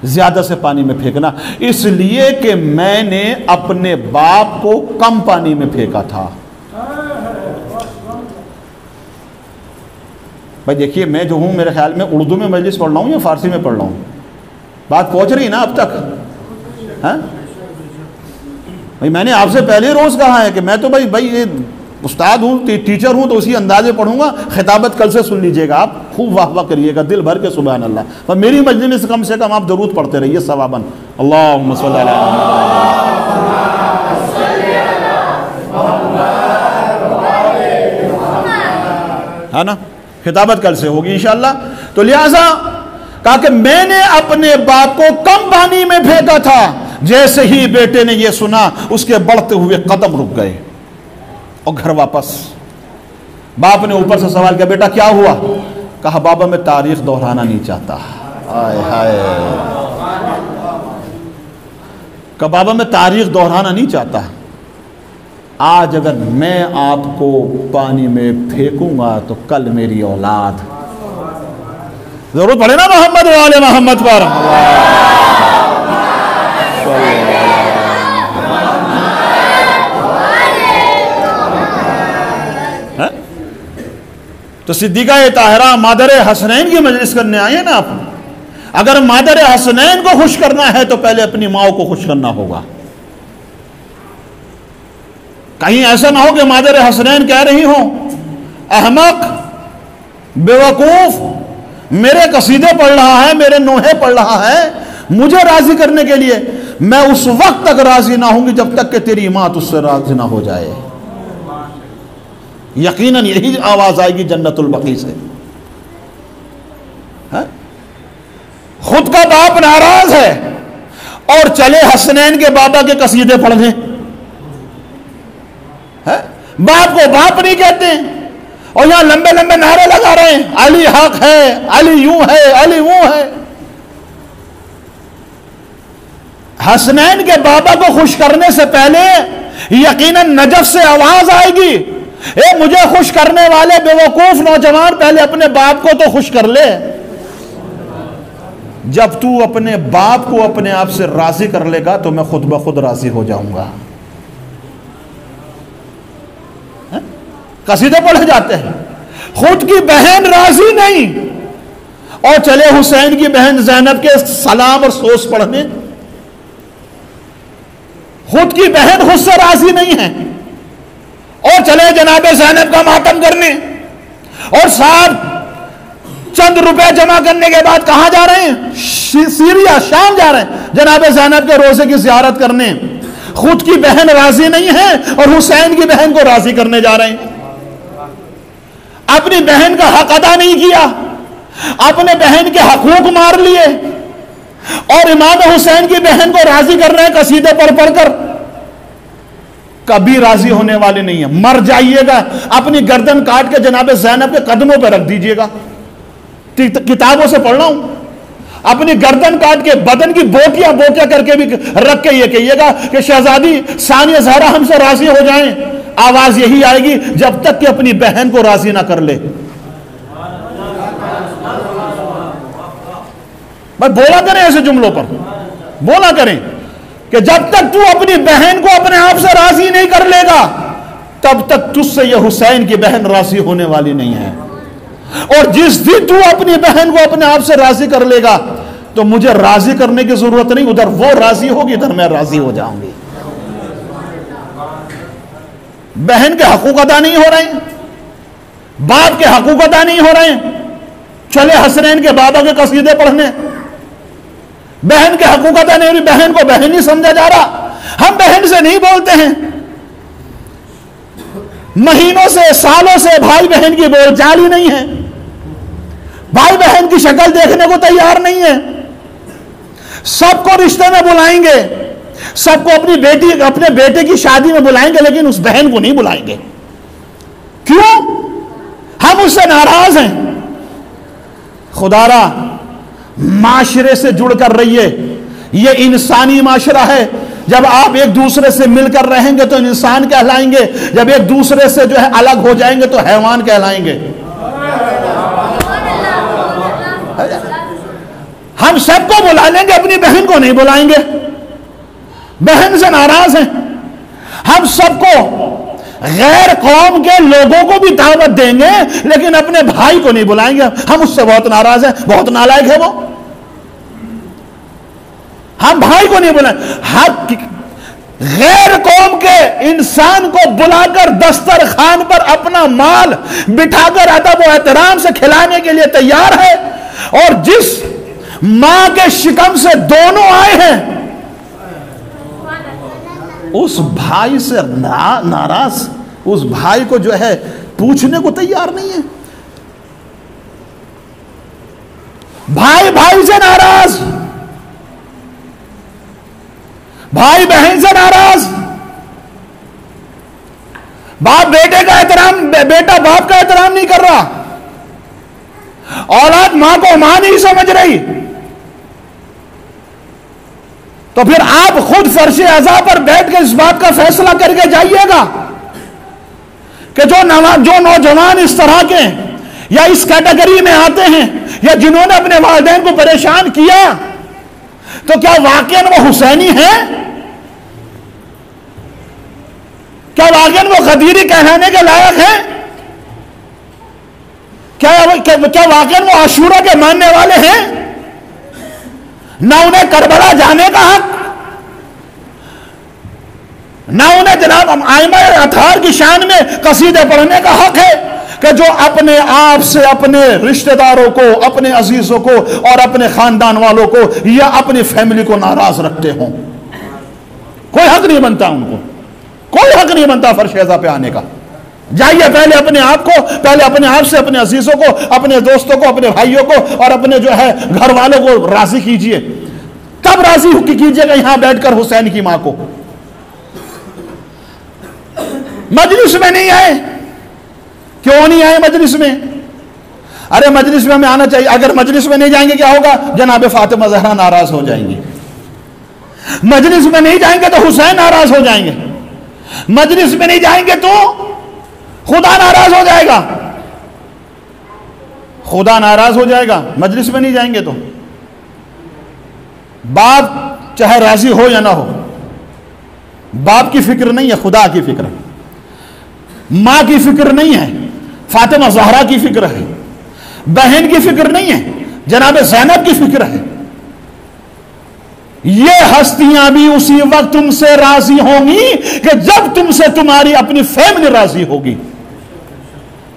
زیادہ سے پانی میں پھینکنا، اس لیے کہ میں نے اپنے باپ کو کم پانی میں پھینکا تھا۔ بھائی دیکھیے، میں جو ہوں میرے خیال میں اردو میں مجلس پڑھ رہا ہوں یا فارسی میں پڑھ رہا ہوں؟ بات پہنچ رہی نا اب تک؟ ہاں بھائی، میں نے آپ سے پہلے روز کہا ہے کہ میں تو بھائی یہ استاد ہوں، ٹیچر ہوں، تو اسی انداز میں پڑھوں گا۔ خطابت کل سے سن لیجئے گا، آپ خوب واہ واہ کریے گا دل بھر کے، سبحان اللہ۔ پر میری مجلس میں کم سے کم آپ درود پڑھتے رہیے ثواباً، اللہم صلی علی محمد، ہے نا؟ خطابت کل سے ہوگی انشاءاللہ۔ تو لہٰذا کہا کہ میں نے اپنے باپ کو کم پانی میں پھینکا تھا۔ جیسے ہی بیٹے نے یہ سنا، اس کے بڑھتے ہوئے قدم رک گئے اور گھر واپس۔ باپ نے اوپر سے سوال کیا، بیٹا کیا ہوا؟ کہا بابا میں تاریخ دہرانا نہیں چاہتا۔ ہائے ہائے، کہا بابا میں تاریخ دہرانا نہیں چاہتا، آج اگر میں آپ کو پانی میں پھینکوں گا تو کل میری اولاد، ضرور پڑھے نا محمد والے محمد پر۔ تو صدیقہ طاہرہ مادر حسنین کی مجلس کرنے آئے ہیں نا آپ، اگر مادر حسنین کو خوش کرنا ہے تو پہلے اپنی ماں کو خوش کرنا ہوگا۔ کہیں ایسا نہ ہو کہ مادر حسنین کہہ رہی ہوں احمق، بیوقوف، میرے قصیدے پڑھ رہا ہے، میرے نوحے پڑھ رہا ہے، مجھے راضی کرنے کے لیے میں اس وقت تک راضی نہ ہوں گی جب تک کہ تیری ماں تجھ سے راضی نہ ہو جائے۔ یقیناً یہی آواز آئے گی جنت البقیع سے۔ خود کا باپ ناراض ہے اور چلے حسنین کے بابا کے قصیدے پڑھنے، باپ کو باپ نہیں کہتے اور یہاں لمبے لمبے نعرے لگا رہے ہیں، علی حق ہے، علی یوں ہے، علی وہ ہے۔ حسنین کے بابا کو خوش کرنے سے پہلے یقیناً نجف سے آواز آئے گی، اے مجھے خوش کرنے والے بیوقوف نوجوان، پہلے اپنے باپ کو تو خوش کر لے۔ جب تو اپنے باپ کو اپنے آپ سے راضی کر لے گا تو میں خود بخود راضی ہو جاؤں گا۔ قصیدے پڑھے جاتے ہیں، خود کی بہن راضی نہیں اور چلے حسین کی بہن زینب کے سلام اور سوس پڑھنے، خود کی بہن خود سے راضی نہیں ہے اور چلے جناب زینب کا ماتم کرنے، اور صاحب چند روپے جمع کرنے کے بعد کہاں جا رہے ہیں؟ سیریا، شام جا رہے ہیں جناب زینب کے روزے کی زیارت کرنے۔ خود کی بہن راضی نہیں ہے اور حسین کی بہن کو راضی کرنے جا رہے ہیں۔ اپنی بہن کا حق ادا نہیں کیا، اپنے بہن کے حقوق مار لیے اور امام حسین کی بہن کو راضی کر رہے ہیں قصیدے پڑھ پڑھ کر۔ کبھی راضی ہونے والے نہیں ہیں، مر جائیے گا، اپنی گردن کاٹ کے جناب زینب کے قدموں پہ رکھ دیجئے گا۔ کتابوں سے پڑھ رہا ہوں. اپنی گردن کاٹ کے بدن کی بوٹیاں بوٹیاں کر کے بھی رکھ کے یہ کہیے گا کہ شہزادی ثانیہ زہرا ہم سے راضی ہو جائیں. آواز یہی آئے گی جب تک کہ اپنی بہن کو راضی نہ کر لے. بھائی بولا کریں ایسے جملوں پر, بولا کریں کہ جب تک تو اپنی بہن کو اپنے آپ سے راضی نہیں کر لے گا تب تک تجھ سے یہ حسین کی بہن راضی ہونے والی نہیں ہے. اور جس دن تو اپنی بہن کو اپنے آپ سے راضی کر لے گا تو مجھے راضی کرنے کی ضرورت نہیں, ادھر وہ راضی ہوگی ادھر میں راضی ہو جاؤں گی. بہن کے حقوق ادا نہیں ہو رہے ہیں, باپ کے حقوق ادا نہیں ہو رہے ہیں, چلے حسنین کے بابا کے قصیدے پڑھنے. بہن کے حقوق ادا نہیں ہو رہی, بہن کو بہن نہیں سمجھا جا رہا. ہم بہن سے نہیں بولتے ہیں, مہینوں سے سالوں سے بھائی بہن کی بول چال ہی نہیں ہے, بھائی بہن کی شکل دیکھنے کو تیار نہیں ہے. سب کو رشتے میں بلائیں گے, سب کو اپنے بیٹے کی شادی میں بلائیں گے, لیکن اس بہن کو نہیں بلائیں گے. کیوں؟ ہم اس سے ناراض ہیں. خدا را معاشرے سے جڑ کر رہیے, یہ انسانی معاشرہ ہے. جب آپ ایک دوسرے سے مل کر رہیں گے تو انسان کہلائیں گے, جب ایک دوسرے سے جو ہے الگ ہو جائیں گے تو حیوان کہلائیں گے. ہم سب کو بلا لیں گے, اپنی بہن کو نہیں بلائیں گے. بہن سے ناراض ہیں. ہم سب کو غیر قوم کے لوگوں کو بھی دعوت دیں گے لیکن اپنے بھائی کو نہیں بلائیں گے. ہم اس سے بہت ناراض ہیں, بہت نالائق ہے وہ. ہم بھائی کو نہیں بلائیں. حق غیر قوم کے انسان کو بلا کر دسترخوان پر اپنا مال بٹھا کر ادب و احترام سے کھلانے کے لیے تیار ہے, اور جس ماں کے شکم سے دونوں آئے ہیں اس بھائی سے ناراض, اس بھائی کو جو ہے پوچھنے کو تیار نہیں ہے. بھائی بھائی سے ناراض, بھائی بہن سے ناراض, باپ بیٹے کا احترام, بیٹا باپ کا احترام نہیں کر رہا, اولاد ماں کو ماں نہیں سمجھ رہی. تو پھر آپ خود فرش عزا پر بیٹھ کے اس بات کا فیصلہ کر کے جائیے گا کہ جو نوجوان اس طرح کے یا اس کیٹیگری میں آتے ہیں یا جنہوں نے اپنے والدین کو پریشان کیا تو کیا واقعاً وہ حسینی ہیں؟ کیا واقعاً وہ غدیری کہلانے کے لائق ہیں؟ کیا واقعاً وہ عاشورہ کے ماننے والے ہیں؟ نہ انہیں کربلا جانے کا حق, نہ انہیں جناب آئمہ اطہار کی شان میں قصیدے پڑھنے کا حق ہے کہ جو اپنے آپ سے اپنے رشتہ داروں کو, اپنے عزیزوں کو اور اپنے خاندان والوں کو یا اپنی فیملی کو ناراض رکھتے ہوں. کوئی حق نہیں بنتا ان کو, کوئی حق نہیں بنتا فرش عزا پہ آنے کا. جائیے پہلے اپنے آپ کو, پہلے اپنے آپ سے اپنے عزیزوں کو, اپنے دوستوں کو, اپنے بھائیوں کو اور اپنے جو ہے گھر والوں کو راضی کیجئے. تب راضی کیجئے گا یہاں بیٹھ کر حسین کی ماں کو. مجلس میں نہیں آئے, کیوں نہیں آئے مجلس میں؟ ارے مجلس میں ہمیں آنا چاہیے. اگر مجلس میں نہیں جائیں گے کیا ہوگا؟ جناب فاطمہ زہرا ناراض ہو جائیں گی. مجلس میں نہیں جائیں گے تو حسین ناراض ہو جائیں گے. مجلس میں نہیں جائیں گے تو خدا ناراض ہو جائے گا. خدا ناراض ہو جائے گا مجلس میں نہیں جائیں گے تو. باپ چاہے راضی ہو یا نہ ہو, باپ کی فکر نہیں ہے, خدا کی فکر ہے. ماں کی فکر نہیں ہے, فاطمہ زہرا کی فکر ہے. بہن کی فکر نہیں ہے, جناب زینب کی فکر ہے. یہ ہستیاں بھی اسی وقت تم سے راضی ہوں گی کہ جب تم سے تمہاری اپنی فیملی راضی ہوگی.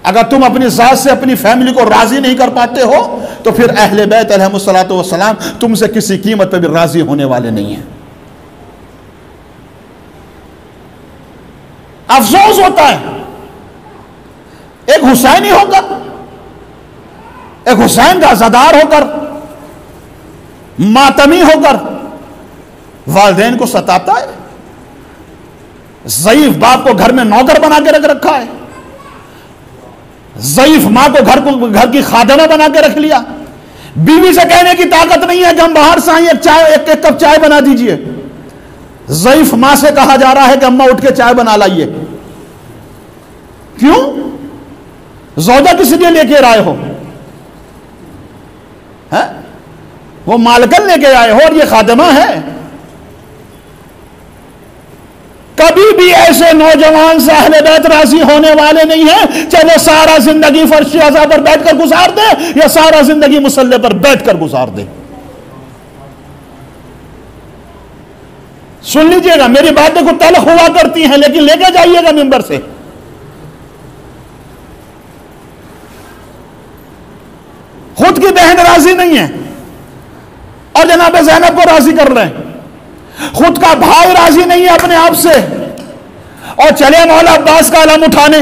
اگر تم اپنی ذات سے اپنی فیملی کو راضی نہیں کر پاتے ہو تو پھر اہل بیت علیہ الصلوۃ والسلام تم سے کسی قیمت پہ بھی راضی ہونے والے نہیں ہیں. افسوس ہوتا ہے ایک حسینی ہو کر, ایک حسین کا عزادار ہو کر, ماتمی ہو کر والدین کو ستاتا ہے. ضعیف باپ کو گھر میں نوکر بنا کے رکھ رکھا ہے. ضعیف ماں کو گھر کی خادمہ بنا کے رکھ لیا. بیوی سے کہنے کی طاقت نہیں ہے کہ ہم باہر سے آئیں ایک کپ چائے بنا دیجئے. ضعیف ماں سے کہا جا رہا ہے کہ اماں اٹھ کے چائے بنا لائیے. کیوں؟ زوجہ کس لیے لے کے آئے ہو؟ وہ مالکن لے کے آئے ہو اور یہ خادمہ ہے. کبھی بھی ایسے نوجوان سے اہل بیت راضی ہونے والے نہیں ہیں چاہے وہ سارا زندگی فرش اعضاء پر بیٹھ کر گزار دے یا سارا زندگی مصلی پر بیٹھ کر گزار دے. سن لیجئے گا، میری باتیں کو تلخ ہوا کرتی ہیں لیکن لے کے جائیے گا ممبر سے. خود کی بہن راضی نہیں ہے اور جناب زینب کو راضی کر رہے ہیں. خود کا بھائی راضی نہیں ہے اپنے آپ سے اور چلے مولا عباس کا علم اٹھانے.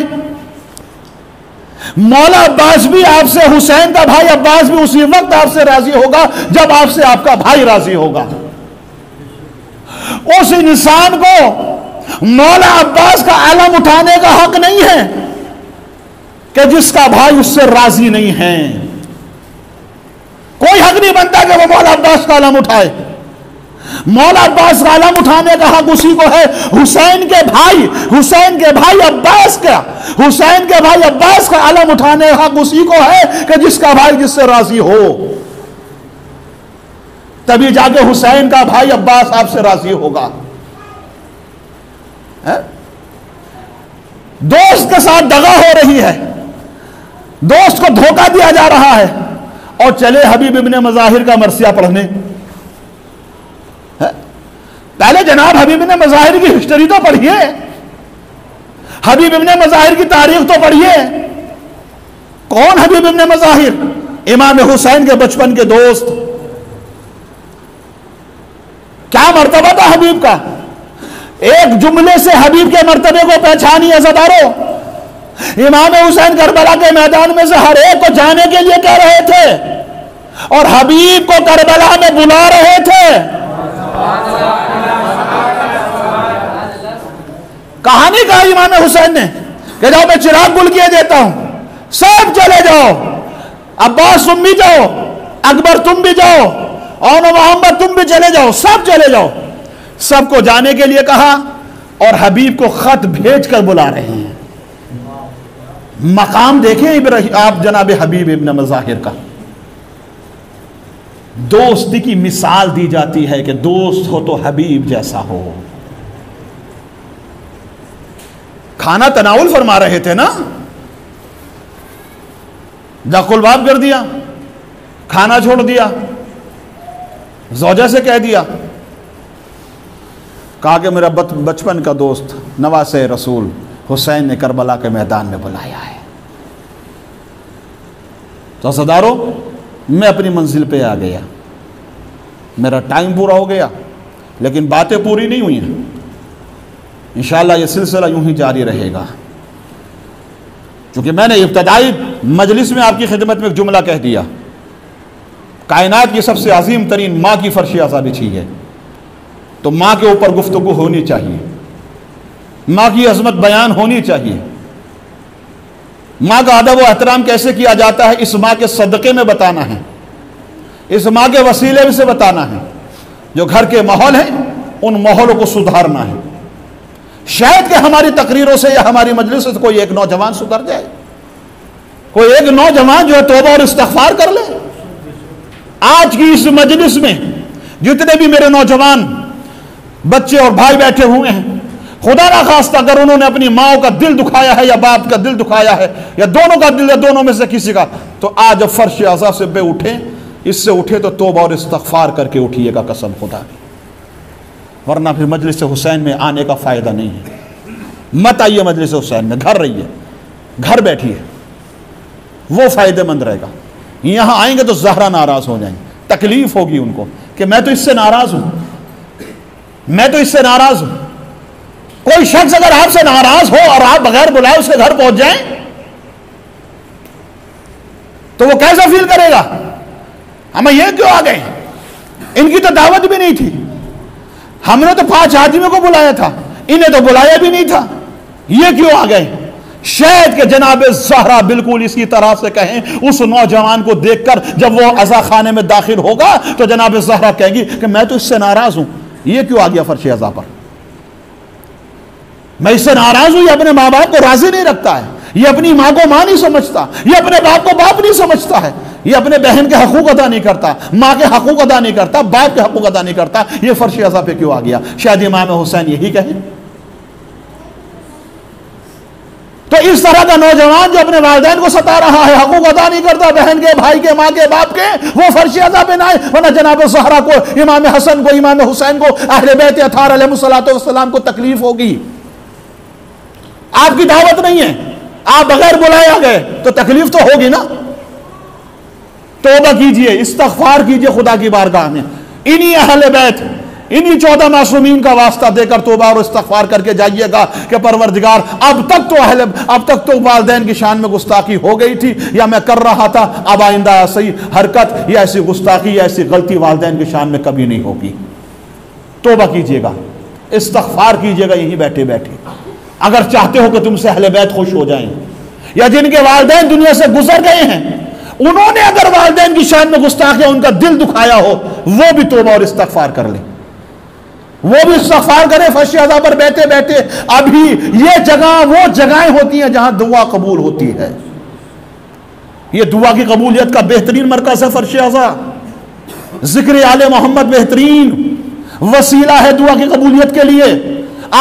مولا عباس بھی آپ سے، حسین کا بھائی عباس بھی اسی وقت آپ سے راضی ہوگا جب آپ سے آپ کا بھائی راضی ہوگا. اس انسان کو مولا عباس کا علم اٹھانے کا حق نہیں ہے کہ جس کا بھائی اس سے راضی نہیں ہے. کوئی حق نہیں بنتا کہ وہ مولا عباس کا علم اٹھائے. مولا عباس کا علم اٹھانے کا حق اسی کو ہے. حسین کے بھائی عباس کا علم اٹھانے کا حق اسی کو ہے کہ جس کا بھائی جس سے راضی ہو. تبھی جا کے حسین کا بھائی عباس آپ سے راضی ہوگا. دوست کے ساتھ دغا ہو رہی ہے، دوست کو دھوکہ دیا جا رہا ہے اور چلے حبیب ابن مظاہر کا مرثیہ پڑھنے. پہلے جناب حبیب ابن مظاہر کی ہسٹری تو پڑھیے، حبیب ابن مظاہر کی تاریخ تو پڑھیے. کون حبیب ابن مظاہر؟ امام حسین کے بچپن کے دوست. کیا مرتبہ تھا حبیب کا؟ ایک جملے سے حبیب کے مرتبے کو پہچانی عزادارو. امام حسین کربلا کے میدان میں سے ہر ایک کو جانے کے لیے کہہ رہے تھے اور حبیب کو کربلا میں بلا رہے تھے. کہا نہیں کہا امام حسین نے کہ جاؤ میں چراغ گل کیے دیتا ہوں، سب چلے جاؤ، عباس تم بھی جاؤ، اکبر تم بھی جاؤ، اور محمد تم بھی چلے جاؤ، سب چلے جاؤ. سب کو جانے کے لیے کہا اور حبیب کو خط بھیج کر بلا رہے ہیں. مقام دیکھیں آپ جناب حبیب ابن مظاہر کا. دوستی کی مثال دی جاتی ہے کہ دوست ہو تو حبیب جیسا ہو. کھانا تناول فرما رہے تھے نا، دخل باب کر دیا، کھانا چھوڑ دیا، زوجہ سے کہہ دیا، کہا کہ میرا بچپن کا دوست نواسے رسول حسین نے کربلا کے میدان میں بلایا ہے. تو عزادارو میں اپنی منزل پہ آ گیا، میرا ٹائم پورا ہو گیا لیکن باتیں پوری نہیں ہوئی ہیں. انشاءاللہ یہ سلسلہ یوں ہی جاری رہے گا. چونکہ میں نے ابتدائی مجلس میں آپ کی خدمت میں ایک جملہ کہہ دیا، کائنات کی سب سے عظیم ترین ماں کی فرش اعضاء بچھی ہے تو ماں کے اوپر گفتگو ہونی چاہیے، ماں کی عظمت بیان ہونی چاہیے. ماں کا ادب و احترام کیسے کیا جاتا ہے اس ماں کے صدقے میں بتانا ہے، اس ماں کے وسیلے سے بتانا ہے. جو گھر کے ماحول ہیں ان ماحولوں کو سدھارنا ہے. شاید کہ ہماری تقریروں سے یا ہماری مجلس سے کوئی ایک نوجوان سدھر جائے، کوئی ایک نوجوان جو ہے توبہ اور استغفار کر لے. آج کی اس مجلس میں جتنے بھی میرے نوجوان بچے اور بھائی بیٹھے ہوئے ہیں، خدا نہ خواستہ اگر انہوں نے اپنی ماں کا دل دکھایا ہے یا باپ کا دل دکھایا ہے یا دونوں کا دل یا دونوں میں سے کسی کا، تو آج جب فرش اعضاء سے بے اٹھیں، اس سے اٹھے تو توبہ اور استغفار کر کے اٹھیے گا قسم خدا کی، ورنہ پھر مجلس حسین میں آنے کا فائدہ نہیں ہے. مت آئیے مجلس حسین میں، گھر رہیے، گھر بیٹھیے، وہ فائدہ مند رہے گا. یہاں آئیں گے تو زہرا ناراض ہو جائیں گے، تکلیف ہوگی ان کو کہ میں تو اس سے ناراض ہوں، میں تو اس سے ناراض ہوں. کوئی شخص اگر آپ سے ناراض ہو اور آپ بغیر بلائے اس کے گھر پہنچ جائیں تو وہ کیسا فیل کرے گا؟ ہمیں یہ کیوں آ گئے؟ ان کی تو دعوت بھی نہیں تھی، ہم نے تو 5 آدمیوں کو بلایا تھا، انہیں تو بلایا بھی نہیں تھا، یہ کیوں آ گئے؟ شاید کہ جناب زہرا بالکل اسی طرح سے کہیں اس نوجوان کو دیکھ کر جب وہ عزا خانے میں داخل ہوگا تو جناب زہرا کہے گی کہ میں تو اس سے ناراض ہوں، یہ کیوں آ گیا فرش عزا پر، میں اس سے ناراض ہوں، یہ اپنے ماں باپ کو راضی نہیں رکھتا ہے، یہ اپنی ماں کو ماں نہیں سمجھتا، یہ اپنے باپ کو باپ نہیں سمجھتا ہے، یہ اپنے بہن کے حقوق ادا نہیں کرتا، ماں کے حقوق ادا نہیں کرتا، باپ کے حقوق ادا نہیں کرتا، یہ فرش عزا پہ کیوں آ گیا؟ شاید امام حسین یہی کہیں۔ تو اس طرح کا نوجوان جو اپنے والدین کو ستا رہا ہے، حقوق ادا نہیں کرتا بہن کے، بھائی کے، ماں کے، باپ کے، وہ فرش عزا پہ نہ آئے، ورنہ جناب زہرا کو، امام حسن کو، امام حسین کو، اہل بیت اطہار علیہ السلام کو تکلیف ہوگی۔ آپ کی دعوت نہیں ہے، آپ بغیر بلائے آ گئے تو تکلیف تو ہوگی نا۔ توبہ کیجئے، استغفار کیجئے خدا کی بارگاہ میں، انہی اہل بیت، انہی 14 معصومین کا واسطہ دے کر توبہ اور استغفار کر کے جائیے گا کہ پروردگار اب تک تو والدین کی شان میں گستاخی ہو گئی تھی یا میں کر رہا تھا، اب آئندہ ایسی حرکت یا ایسی گستاخی یا ایسی غلطی والدین کی شان میں کبھی نہیں ہوگی۔ توبہ کیجئے گا، استغفار کیجئے گا یہیں بیٹھے بیٹھے، اگر چاہتے ہو کہ تم سے اہل بیت خوش ہو جائیں، یا جن کے والدین دنیا سے گزر گئے ہیں انہوں نے اگر والدین کی شان میں گستاخی ان کا دل دکھایا ہو، وہ بھی توبہ اور استغفار کر لیں، وہ بھی استغفار کریں فرش عزا پر بیٹھے بیٹھے۔ ابھی یہ جگہ وہ جگہیں ہوتی ہیں جہاں دعا قبول ہوتی ہے، یہ دعا کی قبولیت کا بہترین مرکز ہے فرش عزا۔ ذکر آل محمد بہترین وسیلہ ہے دعا کی قبولیت کے لیے،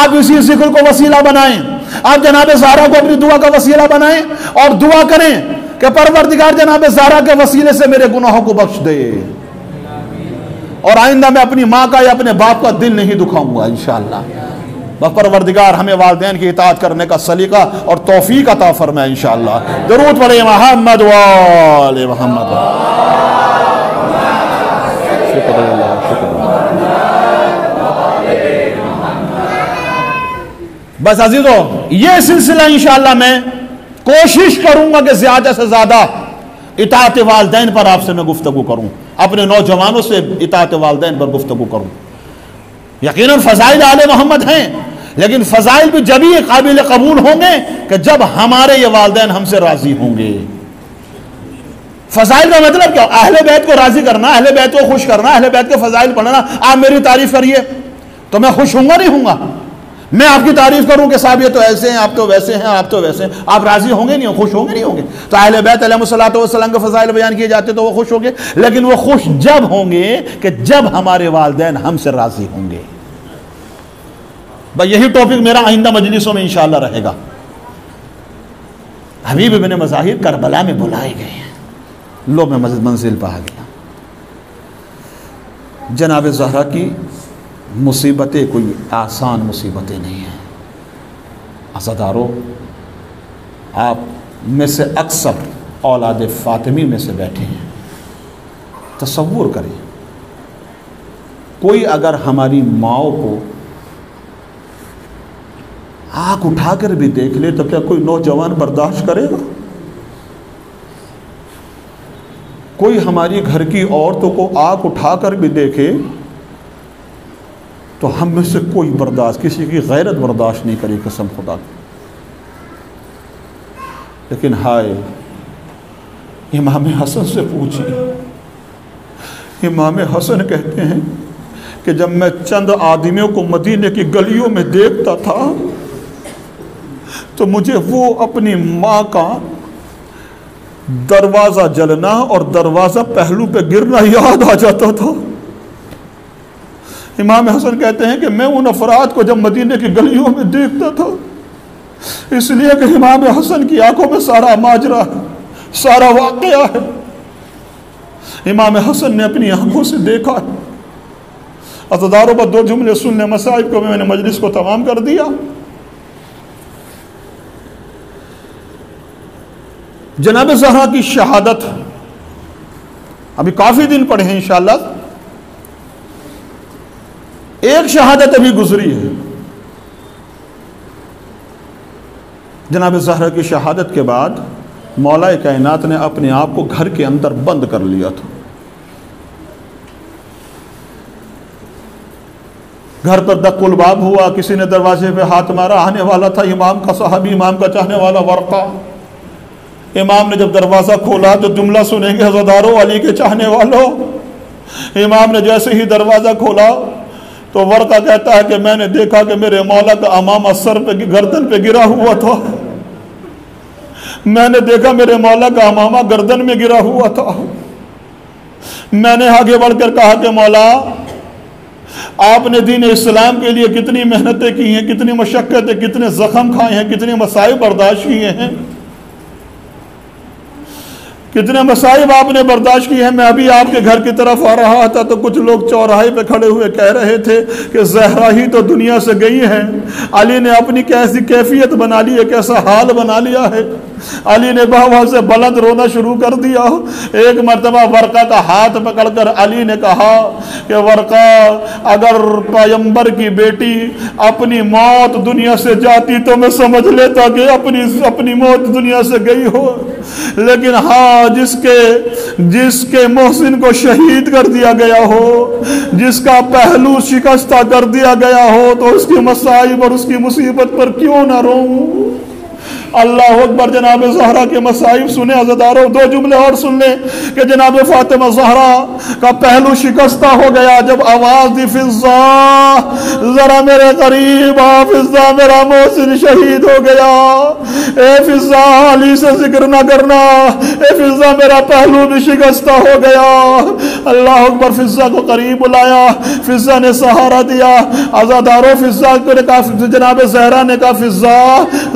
آپ اسی ذکر کو وسیلہ بنائیں، آپ جناب زہرا کو اپنی دعا کا وسیلہ بنائیں اور دعا کریں کہ پروردگار جناب زہرا کے وسیلے سے میرے گناہوں کو بخش دے، اور آئندہ میں اپنی ماں کا یا اپنے باپ کا دل نہیں دکھاؤں گا انشاءاللہ۔ پروردگار ہمیں والدین کی اطاعت کرنے کا سلیقہ اور توفیق عطا فرمائے انشاءاللہ۔ درود پڑھیں محمد و آل محمد۔ بس عزیزو، یہ سلسلہ انشاءاللہ میں کوشش کروں گا کہ زیادہ سے زیادہ اطاعت والدین پر آپ سے میں گفتگو کروں، اپنے نوجوانوں سے اطاعت والدین پر گفتگو کروں۔ یقیناً فضائل آل محمد ہیں، لیکن فضائل بھی جب ہی قابل قبول ہوں گے کہ جب ہمارے یہ والدین ہم سے راضی ہوں گے۔ فضائل کا مطلب کیا؟ اہل بیت کو راضی کرنا، اہل بیت کو خوش کرنا، اہل بیت کے فضائل پڑھنا۔ آپ میری تعریف کریے تو میں خوش ہوں گا نہیں ہوں گا؟ میں آپ کی تعریف کروں کہ صاحب یہ تو ایسے ہیں، آپ تو ویسے ہیں، آپ تو ویسے ہیں، آپ راضی ہوں گے نہیں، خوش ہوں گے نہیں ہوں گے؟ تو اہل بیت علیہ السلام کے فضائل بیان کیے جاتے تو وہ خوش ہوں گے، لیکن وہ خوش جب ہوں گے کہ جب ہمارے والدین ہم سے راضی ہوں گے۔ بھائی یہی ٹاپک میرا آئندہ مجلسوں میں انشاءاللہ رہے گا۔ حبیب ابن مظاہر کربلا میں بلائے گئے ہیں، لو میں منزل پہ آ گیا۔ جناب زہرا کی مصیبتیں کوئی آسان مصیبتیں نہیں ہیں۔ عزادارو، آپ میں سے اکثر اولاد فاطمی میں سے بیٹھے ہیں، تصور کریں کوئی اگر ہماری ماؤں کو آنکھ اٹھا کر بھی دیکھ لے تو کیا کوئی نوجوان برداشت کرے گا؟ کوئی ہماری گھر کی عورتوں کو آنکھ اٹھا کر بھی دیکھے تو ہم میں سے کوئی برداشت، کسی کی غیرت برداشت نہیں کرے، قسم خدا کی۔ لیکن ہائے، امام حسن سے پوچھئے، امام حسن کہتے ہیں کہ جب میں چند آدمیوں کو مدینے کی گلیوں میں دیکھتا تھا تو مجھے وہ اپنی ماں کا دروازہ جلنا اور دروازہ پہلو پہ گرنا یاد آ جاتا تھا۔ امام حسن کہتے ہیں کہ میں ان افراد کو جب مدینے کی گلیوں میں دیکھتا تھا، اس لیے کہ امام حسن کی آنکھوں میں سارا ماجرا ہے، سارا واقعہ ہے۔ امام حسن نے اپنی آنکھوں سے دیکھا ہے۔ عزاداروں پر 2 جملے سننے مصائب کو میں نے مجلس کو تمام کر دیا۔ جناب زہرا کی شہادت ابھی کافی دن پڑے ہیں انشاءاللہ، ایک شہادت ابھی گزری ہے۔ جناب زہرا کی شہادت کے بعد مولا کائنات نے اپنے آپ کو گھر کے اندر بند کر لیا تھا۔ گھر پر دق الباب ہوا، کسی نے دروازے پہ ہاتھ مارا، آنے والا تھا امام کا صحابی، امام کا چاہنے والا ورقہ۔ امام نے جب دروازہ کھولا تو جملہ سنیں گے عزادارو، علی کے چاہنے والوں۔ امام نے جیسے ہی دروازہ کھولا تو ورقہ کہتا ہے کہ میں نے دیکھا کہ میرے مولا کا امامہ سر پہ گردن پہ گرا ہوا تھا، میں نے دیکھا میرے مولا کا امامہ گردن میں گرا ہوا تھا۔ میں نے آگے بڑھ کر کہا کہ مولا، آپ نے دین اسلام کے لیے کتنی محنتیں کی ہیں، کتنی مشقتیں، کتنے زخم کھائے ہیں، کتنے مصائب برداشت کیے ہیں، کتنے مصائب آپ نے برداشت کی ہیں۔ میں ابھی آپ کے گھر کی طرف آ رہا تھا تو کچھ لوگ چوراہے پہ کھڑے ہوئے کہہ رہے تھے کہ زہرا ہی تو دنیا سے گئی ہے۔ علی نے اپنی کیسی کیفیت بنا لی ہے، کیسا حال بنا لیا ہے۔ علی نے بہوا سے بلند رونا شروع کر دیا۔ ایک مرتبہ ورقہ کا ہاتھ پکڑ کر علی نے کہا کہ ورقہ، اگر پیغمبر کی بیٹی اپنی موت دنیا سے جاتی تو میں سمجھ لیتا کہ اپنی موت دنیا سے گئی ہو، لیکن ہاں جس کے محسن کو شہید کر دیا گیا ہو، جس کا پہلو شکستہ کر دیا گیا ہو، تو اس کی مصائب اور اس کی مصیبت پر کیوں نہ روؤں۔ اللہ اکبر۔ جناب زہرا کے مصائب سنیں عزادارو۔ دو جملے اور سن لیں کہ جناب فاطمہ زہرا کا پہلو شکستہ ہو گیا جب آواز دی، فضا ذرا میرے قریب آ، فضا میرا محسن شہید ہو گیا، اے فضا علی سے ذکر نہ کرنا، اے فضا میرا پہلو بھی شکستہ ہو گیا۔ اللہ اکبر۔ فضا کو قریب بلایا، فضا نے سہارا دیا۔ عزادارو فضا کو جناب زہرا نے کہا، فضا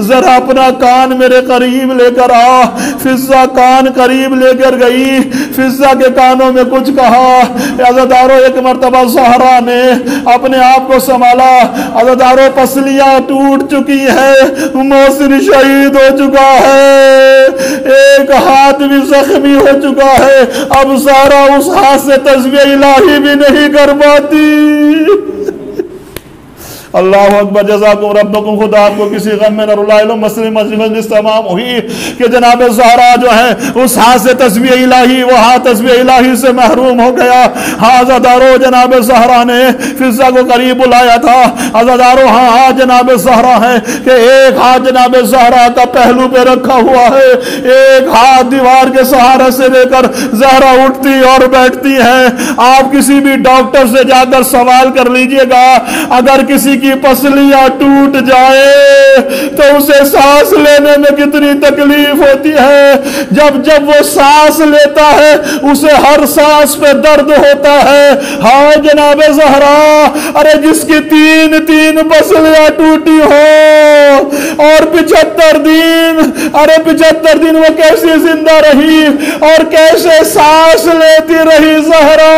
ذرا اپنا کان میرے قریب لے کر آ۔ فضا کان قریب لے کر گئی، فضا کے کانوں میں کچھ کہا۔ عزادارو ایک مرتبہ زہرا نے اپنے آپ کو سنبھالا۔ عزادارو پسلیاں ٹوٹ چکی ہے، محسن شہید ہو چکا ہے، ایک ہاتھ بھی زخمی ہو چکا ہے، اب زہرا اس ہاتھ سے تسبیح الہی بھی نہیں کر پاتی۔ اللہ اکبر۔ جزاکم ربکم، خدا آپ کو کسی غم میں نہ رلائے۔ لو مجلس تمام ہوئی کہ جناب زہرا جو ہے اس ہاتھ سے تسبیح الہی، وہ ہاتھ تسبیح الہی سے محروم ہو گیا۔ عزادارو جناب زہرا نے فضا کو قریب بلایا تھا۔ عزادارو ہاں جناب زہرا ہے کہ ایک ہاتھ جناب زہرا کا پہلو پہ رکھا ہوا ہے، ایک ہاتھ دیوار کے سہارے سے لے کر زہرا اٹھتی اور بیٹھتی ہے۔ آپ کسی بھی ڈاکٹر سے جا کر سوال کر لیجئے گا، اگر کسی کی پسلیاں ٹوٹ جائے تو اسے سانس لینے میں کتنی تکلیف ہوتی ہے۔ جب وہ سانس لیتا ہے اسے ہر سانس پہ درد ہوتا ہے۔ ہاں جناب زہرا، ارے جس کی تین پسلیاں ٹوٹی ہو اور 75 دن، ارے 75 دن وہ کیسے زندہ رہی اور کیسے سانس لیتی رہی زہرا۔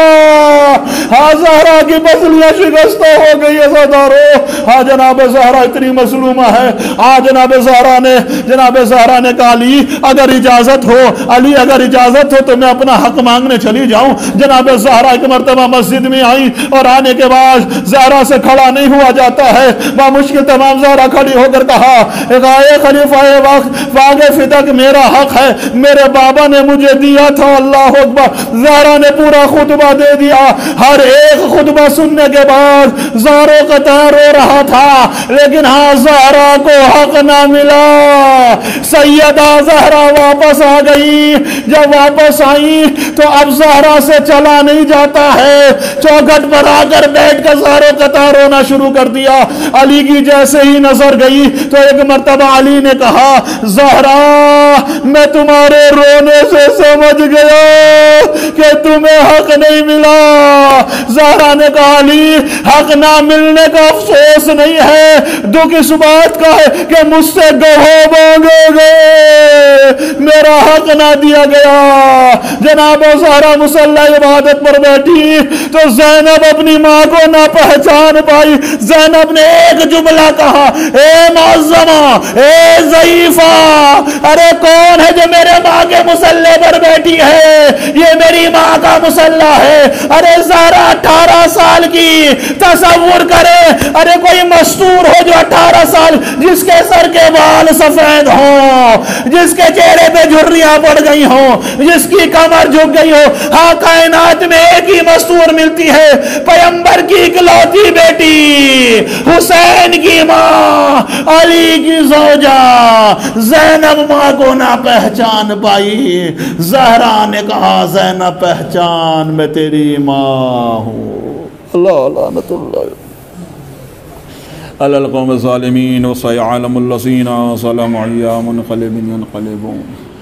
ہاں زہرا کی پسلیاں شکستہ ہو گئی ہے عزادارو۔ ہاں جناب زہرا اتنی مظلومہ ہے۔ ہاں جناب زہرا نے کہا، علی اگر اجازت ہو، علی اگر اجازت ہو تو میں اپنا حق مانگنے چلی جاؤں۔ جناب زہرا ایک مرتبہ مسجد میں آئی اور آنے کے بعد زہرا سے کھڑا نہیں ہوا جاتا ہے، بامشکل تمام زہرا کھڑی ہو کر کہا، اے خلیفہ واغ فدق، میرا حق ہے، میرے بابا نے مجھے دیا تھا۔ اللہ اکبر۔ زہرا نے پورا خطبہ دے دیا۔ ہر ایک خطبہ سننے کے بعد زہرا قطار رو رہا تھا، لیکن ہاں زہرا کو حق نہ ملا۔ سیدہ زہرا واپس آ گئی۔ جب واپس آئی تو اب زہرا سے چلا نہیں جاتا ہے، چوکھٹ پر آ کر بیٹھ کر زہرا قطار رونا شروع کر دیا۔ علی کی جیسے ہی نظر گئی تو ایک مرتبہ علی نے کہا، زہرا میں تمہارے رونے سے سمجھ گیا کہ تمہیں حق نہیں ملا۔ زہرا نے کہا، علی حق نہ ملنے کا افسوس نہیں ہے، دکھ اس بات کا ہے کہ مجھ سے گواہ مانگے گئے، میرا حق نہ دیا گیا۔ جناب زہرا مصلی عبادت پر بیٹھی تو زینب اپنی ماں کو نہ پہچان پائی۔ زینب نے ایک جملہ کہا، اے معظمہ، اے ضعیفہ، ارے کون ہے جو میرے ماں کے مصلے پر بیٹھی ہے؟ یہ میری ماں کا مصلہ ہے۔ ارے زہرا 18 سال کی، تصور کرے ارے کوئی مستور ہو جو 18 سال، جس کے سر کے بال سفید ہوں، جس کے چہرے پہ جھریاں پڑ گئی ہوں، جس کی کمر جھک گئی ہو۔ ہاں کائنات میں ایک ہی مستور ملتی ہے، پیغمبر کی اکلوتی بیٹی، حسین کی ماں، علی کی زوجہ زینب ماں کو نہ پہچان پائی۔ زہرا نے کہا زینب پہچان، میں تیری ماں ہوں۔ اللہ لعنت اللہ علی القوم الظالمین، وسيعلم الذين ظلموا أيّ منقلب ينقلبون۔